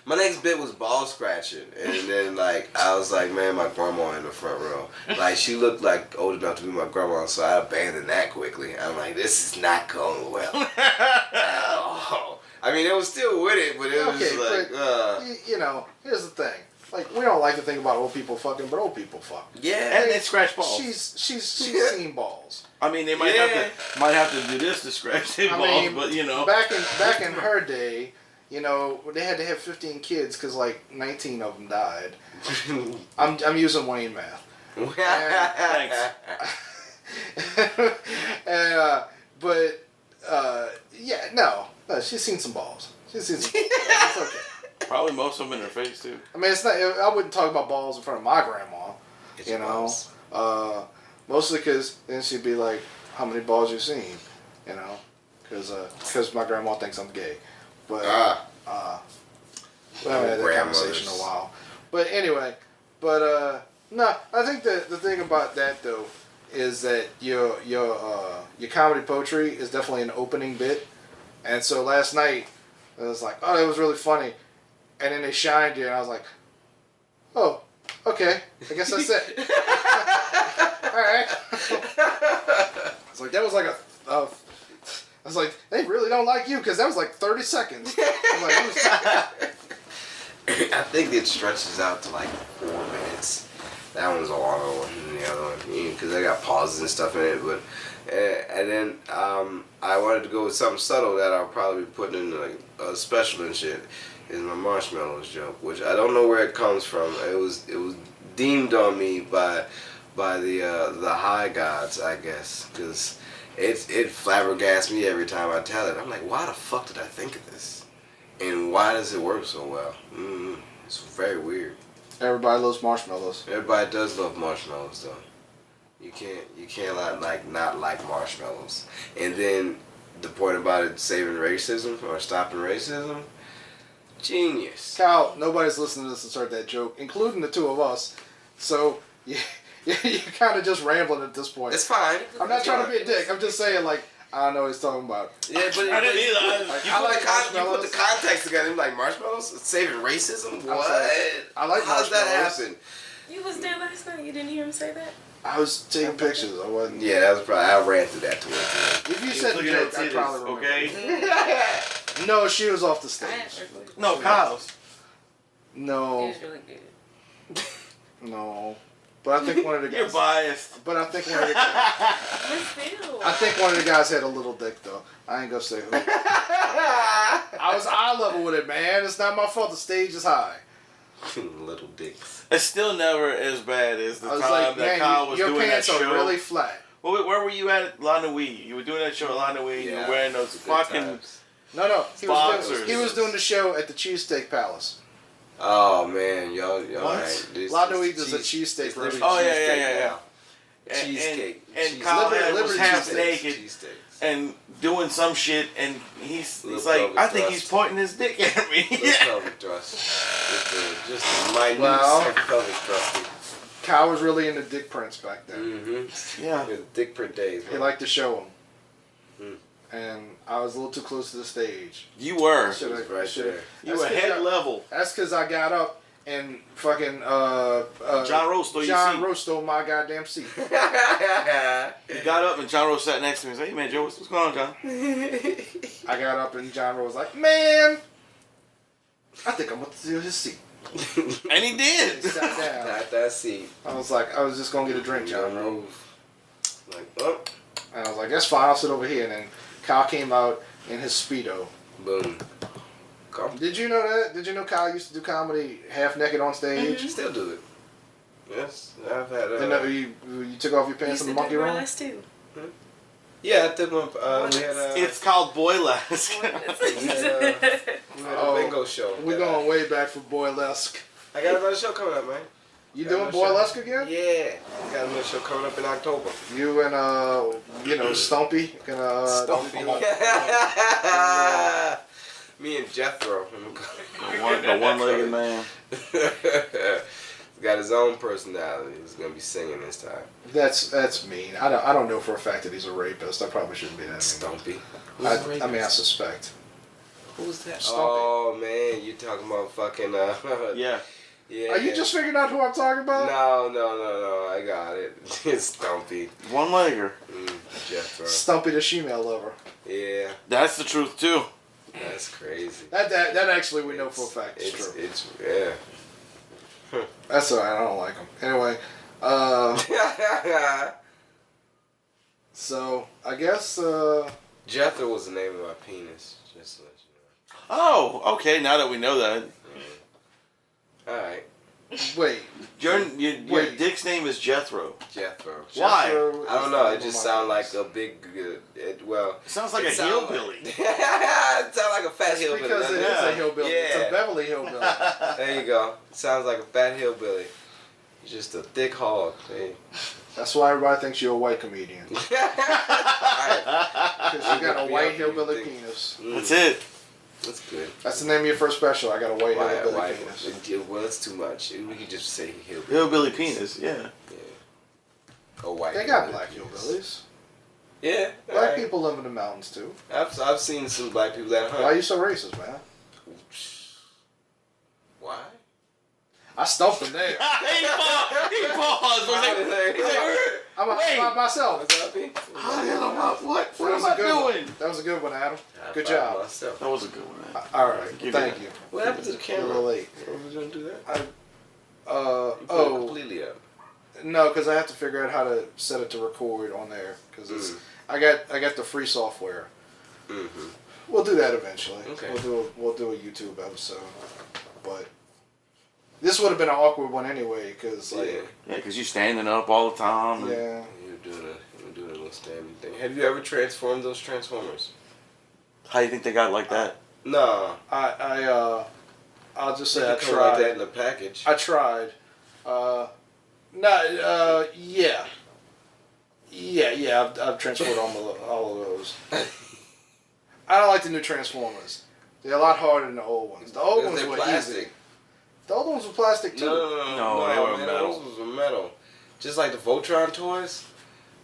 S6: my next bit was ball scratching, and then like I was like, man, my grandma in the front row, like she looked like old enough to be my grandma, so I abandoned that quickly. I'm like, this is not going well at all. I mean, it was still with it, but it was just like,
S5: here's the thing. Like, we don't like to think about old people fucking, but old people fuck.
S4: Yeah, and they scratch balls.
S5: She's seen balls.
S4: I mean, they might have to do this to scratch their balls, but
S5: back in her day, they had to have 15 kids because like 19 of them died. I'm using Wayne math.
S4: Thanks.
S5: No, she's seen some balls. She's seen some balls. It's okay.
S4: Probably most of them in her face too.
S5: I mean, it's not. I wouldn't talk about balls in front of my grandma. Mostly because then she'd be like, "How many balls you seen?" Because my grandma thinks I'm gay. But we haven't had that conversation in a while. But anyway, no, I think the thing about that though is that your comedy poetry is definitely an opening bit, and so last night I was like, oh, that was really funny. And then they shined you, and I was like, oh, okay. I guess that's it. All right. It's like, that was like I was like, they really don't like you, because that was like 30 seconds. I'm like,
S6: I think it stretches out to like 4 minutes. That one's a longer one than the other one, because I got pauses and stuff in it. But and then I wanted to go with something subtle that I'll probably be putting in like a special and shit. Is my marshmallows joke, which I don't know where it comes from. It was redeemed on me by the high gods, I guess, because it flabbergasts me every time I tell it. I'm like, why the fuck did I think of this? And why does it work so well? It's very weird.
S5: Everybody loves marshmallows.
S6: Everybody does love marshmallows, though. You can't not like marshmallows. And then the point about it saving racism or stopping racism, genius.
S5: Kyle, nobody's listening to this and heard that joke, including the two of us. So you're kind of just rambling at this point.
S6: It's fine.
S5: I'm not trying to be a dick. I'm just saying, like, I don't know what he's talking about.
S6: Yeah, but
S4: I didn't either.
S6: You put the context together. You're like, marshmallows? It's saving racism? What?
S5: I like
S6: How does that
S5: marshmallows.
S6: happen?
S7: You was there last night. You didn't hear him say that?
S5: I was taking pictures. I wasn't.
S6: Yeah, that was probably, I ran through that towards you.
S5: If you said the joke, I probably remember.
S4: Okay.
S5: No, she was off the
S7: I
S5: stage.
S7: actually.
S4: No, Kyle's.
S7: It
S5: No,
S7: was really good.
S5: no. But I think one of the
S4: You're
S5: guys.
S4: biased.
S5: But I think one of the.
S7: Let's
S5: I think one of the guys had a little dick though. I ain't gonna say who. I was eye level with it, man. It's not my fault. The stage is high.
S6: Little dicks.
S4: It's still never as bad as the
S5: I was
S4: time
S5: like,
S4: that
S5: man,
S4: Kyle was
S5: your
S4: doing that
S5: pants
S4: show.
S5: are really flat.
S4: Well, where were you at La Nuit? You were doing that show at La Nuit. You were wearing those
S6: good
S4: fucking...
S6: times.
S5: No.
S4: Sponsors.
S5: He was doing the show at the Cheesesteak Palace.
S6: Oh man, y'all
S4: What?
S6: right.
S5: La Nuit does a cheesesteak version.
S4: Oh, yeah.
S6: Cheesecake.
S4: And Kyle was
S5: Liberty
S4: half
S5: cheesesteaks.
S4: naked
S6: Cheesesteaks.
S4: and doing some shit, and he's
S6: Little
S4: like,
S6: pelvic
S4: I think
S6: thrust.
S4: he's pointing his dick at me.
S6: Little pelvic thrust. Just a minute
S5: Well-
S6: pelvic thrusting.
S5: Kyle was really into dick prints back then.
S6: Mm-hmm.
S4: Yeah.
S6: Dick print days.
S5: He
S6: Man.
S5: liked to show them.
S6: Hmm.
S5: And I was a little too close to the stage.
S4: You were.
S5: Should've-
S6: was right
S5: should've-
S6: there.
S4: You were head level.
S5: That's because I got up and fucking
S4: John Rose stole your
S5: John
S4: seat.
S5: Rose stole my goddamn seat.
S4: He got up and John Rose sat next to me and said, hey man, Joe, what's going on, John?
S5: I got up and John Rose was like, man, I think I'm going to steal his seat.
S4: And he did.
S5: He sat down.
S6: Not that seat.
S5: I was like, I was just going to get a drink, John Rose.
S6: Move. Like, oh,
S5: And I was like, that's fine, I'll sit over here. And then Kyle came out in his Speedo.
S6: boom. Come.
S5: Did you know that? Did you know Kyle used to do comedy half naked on stage?
S6: Still do it. Yes, I've had.
S5: Then you took off your pants in the monkey room?
S7: burlesque too.
S6: Yeah, I took my. We had
S4: It's called Boylesque.
S6: we had a bingo show.
S5: We're going way back for Boylesque.
S6: I got another show coming up, man.
S5: You
S6: Got
S5: doing
S6: another show.
S5: Boylesque again?
S6: Yeah, got another show coming up in October.
S5: You and Stumpy gonna
S6: Stumpy. Me and Jethro.
S4: The one-legged man.
S6: Got his own personality. He's gonna be singing this time.
S5: That's mean. I don't know for a fact that he's a rapist. I probably shouldn't be that mean.
S6: Stumpy.
S5: I mean, I suspect.
S6: Who's that?
S5: Stumpy.
S6: Oh man, you talking about fucking?
S4: Yeah.
S6: Yeah.
S5: Are you just figuring out who I'm talking about?
S6: No. I got it. It's Stumpy.
S4: One-legger.
S6: Jethro.
S5: Stumpy the she-male lover.
S6: Yeah,
S4: That's the truth, too.
S6: that's crazy.
S5: That actually we know for a fact is true.
S6: It's yeah.
S5: That's alright. I don't like him. Anyway, so I guess
S6: Jethro was the name of my penis. Just to let you
S4: Oh, okay, now that we know that.
S6: know. All right,
S5: wait.
S4: Your
S5: Wait.
S4: dick's name is Jethro.
S6: Jethro.
S4: Why?
S5: Jethro
S6: I don't
S5: is
S6: know.
S5: the
S6: It
S5: name
S6: just
S5: of my
S6: sounds like
S5: penis.
S6: a big. Well,
S4: It sounds like
S6: it
S4: a
S6: sound
S4: hillbilly.
S6: It sounds like a fat
S5: It's
S6: hillbilly.
S5: because it
S6: doesn't
S5: is
S4: Yeah.
S5: a hillbilly. It's
S6: Yeah.
S5: a Beverly hillbilly.
S6: There you go. It sounds like a fat hillbilly. You're just a thick hog. Hey.
S5: That's why everybody thinks you're a white comedian. Because you got a white hillbilly penis.
S4: That's it.
S6: That's good.
S5: That's the name of your first special. I got a white hillbilly
S6: Why?
S5: penis.
S6: Well, that's too much. We could just say hillbilly.
S4: Hillbilly penis, yeah.
S6: Yeah. A white.
S5: They got
S6: hillbilly
S5: black
S6: penis.
S5: hillbillies.
S6: Yeah.
S5: Black
S6: alright.
S5: people live in the mountains too.
S6: I've seen some black people that hunt.
S5: Why are you so racist, man?
S6: Why?
S5: I stumped him there.
S4: He paused. He's like,
S5: I'm by myself.
S4: what
S5: That was
S4: am I
S5: a good one.
S4: doing?
S5: That was a good one, Adam.
S6: I
S5: Good
S6: found
S5: job.
S6: myself.
S4: That was a good one, man.
S5: All right,
S4: Give
S5: thank
S4: it
S5: you.
S6: What happened to the
S5: You're a
S6: camera?
S5: little late.
S6: What was you gonna do that?
S5: I,
S6: You put it
S5: oh,
S6: completely up.
S5: no, because I have to figure out how to set it to record on there. Because I got the free software.
S6: Mm-hmm.
S5: We'll do that eventually.
S6: Okay.
S5: We'll do a YouTube episode, but This would have been an awkward one anyway, because like
S4: yeah, because you're standing up all the time.
S5: Yeah.
S6: You're doing a little standing thing. Have you ever transformed those Transformers?
S4: How do you think they got like that?
S6: No.
S5: I'll just say I
S6: Come
S5: tried.
S6: like that in a package.
S5: I tried. Yeah. I've transformed all of those. I don't like the new Transformers. They're a lot harder than the old ones. The old ones were
S6: plastic.
S5: easy. The old ones were plastic too.
S6: No,
S4: they were
S6: man,
S4: metal.
S6: Those were metal. Just like the Voltron toys.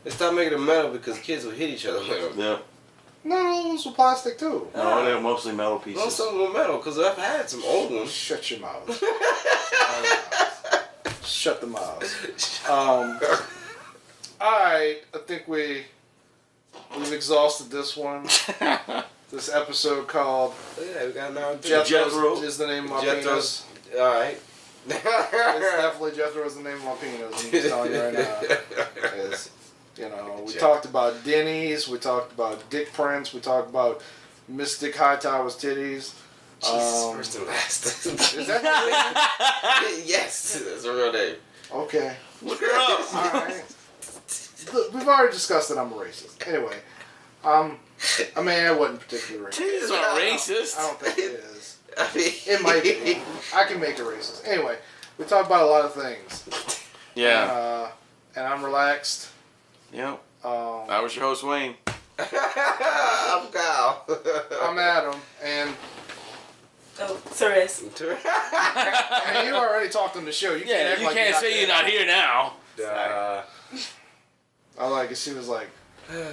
S6: They stopped making them metal because kids would hit each other with them.
S4: Yeah.
S5: No, the old ones were plastic too.
S4: No, they were mostly metal pieces.
S6: No, some of them were metal because I've had some old ones.
S5: Shut your mouth. Shut the mouth. Alright, I think we've exhausted this one. This episode called
S6: Yeah, we got now
S5: Jethro is the name of my penis.
S6: Alright.
S5: It's definitely Jethro is the name of my penis. I'm just telling you right now. We talked about Dennys, we talked about dick prints, we talked about Mystic Hightower's titties.
S6: Jesus, first and last.
S5: Is that the name?
S6: Yes, that's a real name.
S5: Okay.
S4: Look her up.
S5: Alright. Look, we've already discussed that I'm a racist. Anyway, I wasn't particularly racist.
S4: Titties are racist.
S5: I don't think it is.
S6: I mean,
S5: It might be. I can make it racist. Anyway, we talked about a lot of things.
S4: Yeah.
S5: And I'm relaxed.
S4: Yep. I was your host, Wayne.
S6: I'm Kyle.
S5: I'm Adam, and
S7: Oh, Therese.
S5: I mean, you already talked on the show. You can't act
S4: you
S5: like
S4: can't say you're not here now.
S5: I like it. She was like,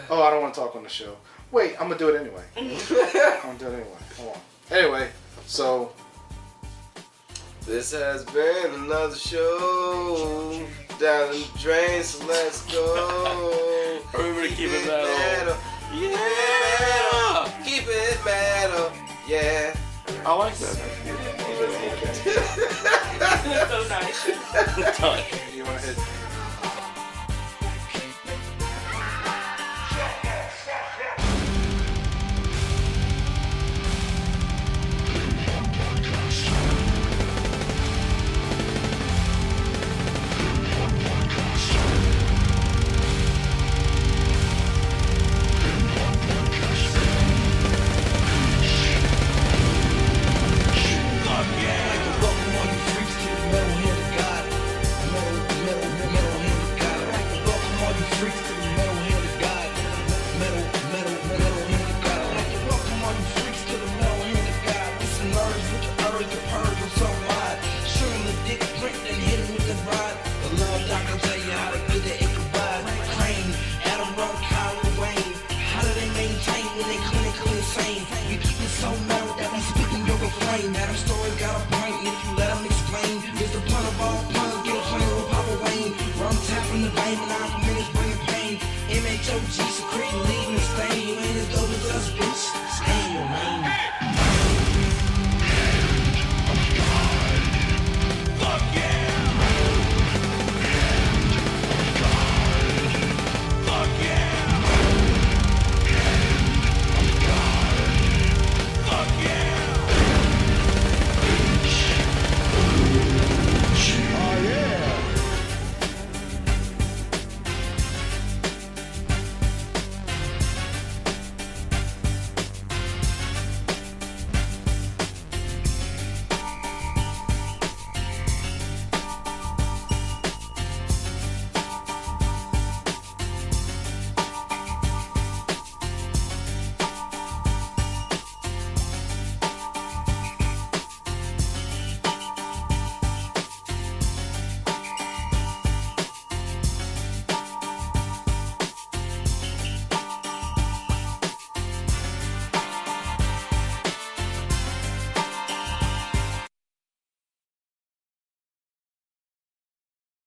S5: "Oh, I don't want to talk on the show." Wait, I'm gonna do it anyway. I'm gonna do it anyway. Come on. Anyway, so
S6: this has been another show down the drain, so let's go.
S4: Everybody keep it metal.
S6: Yeah. Keep it metal. Yeah.
S4: I like that.
S7: So nice.
S5: you want to hit? MHOG secreting, leaving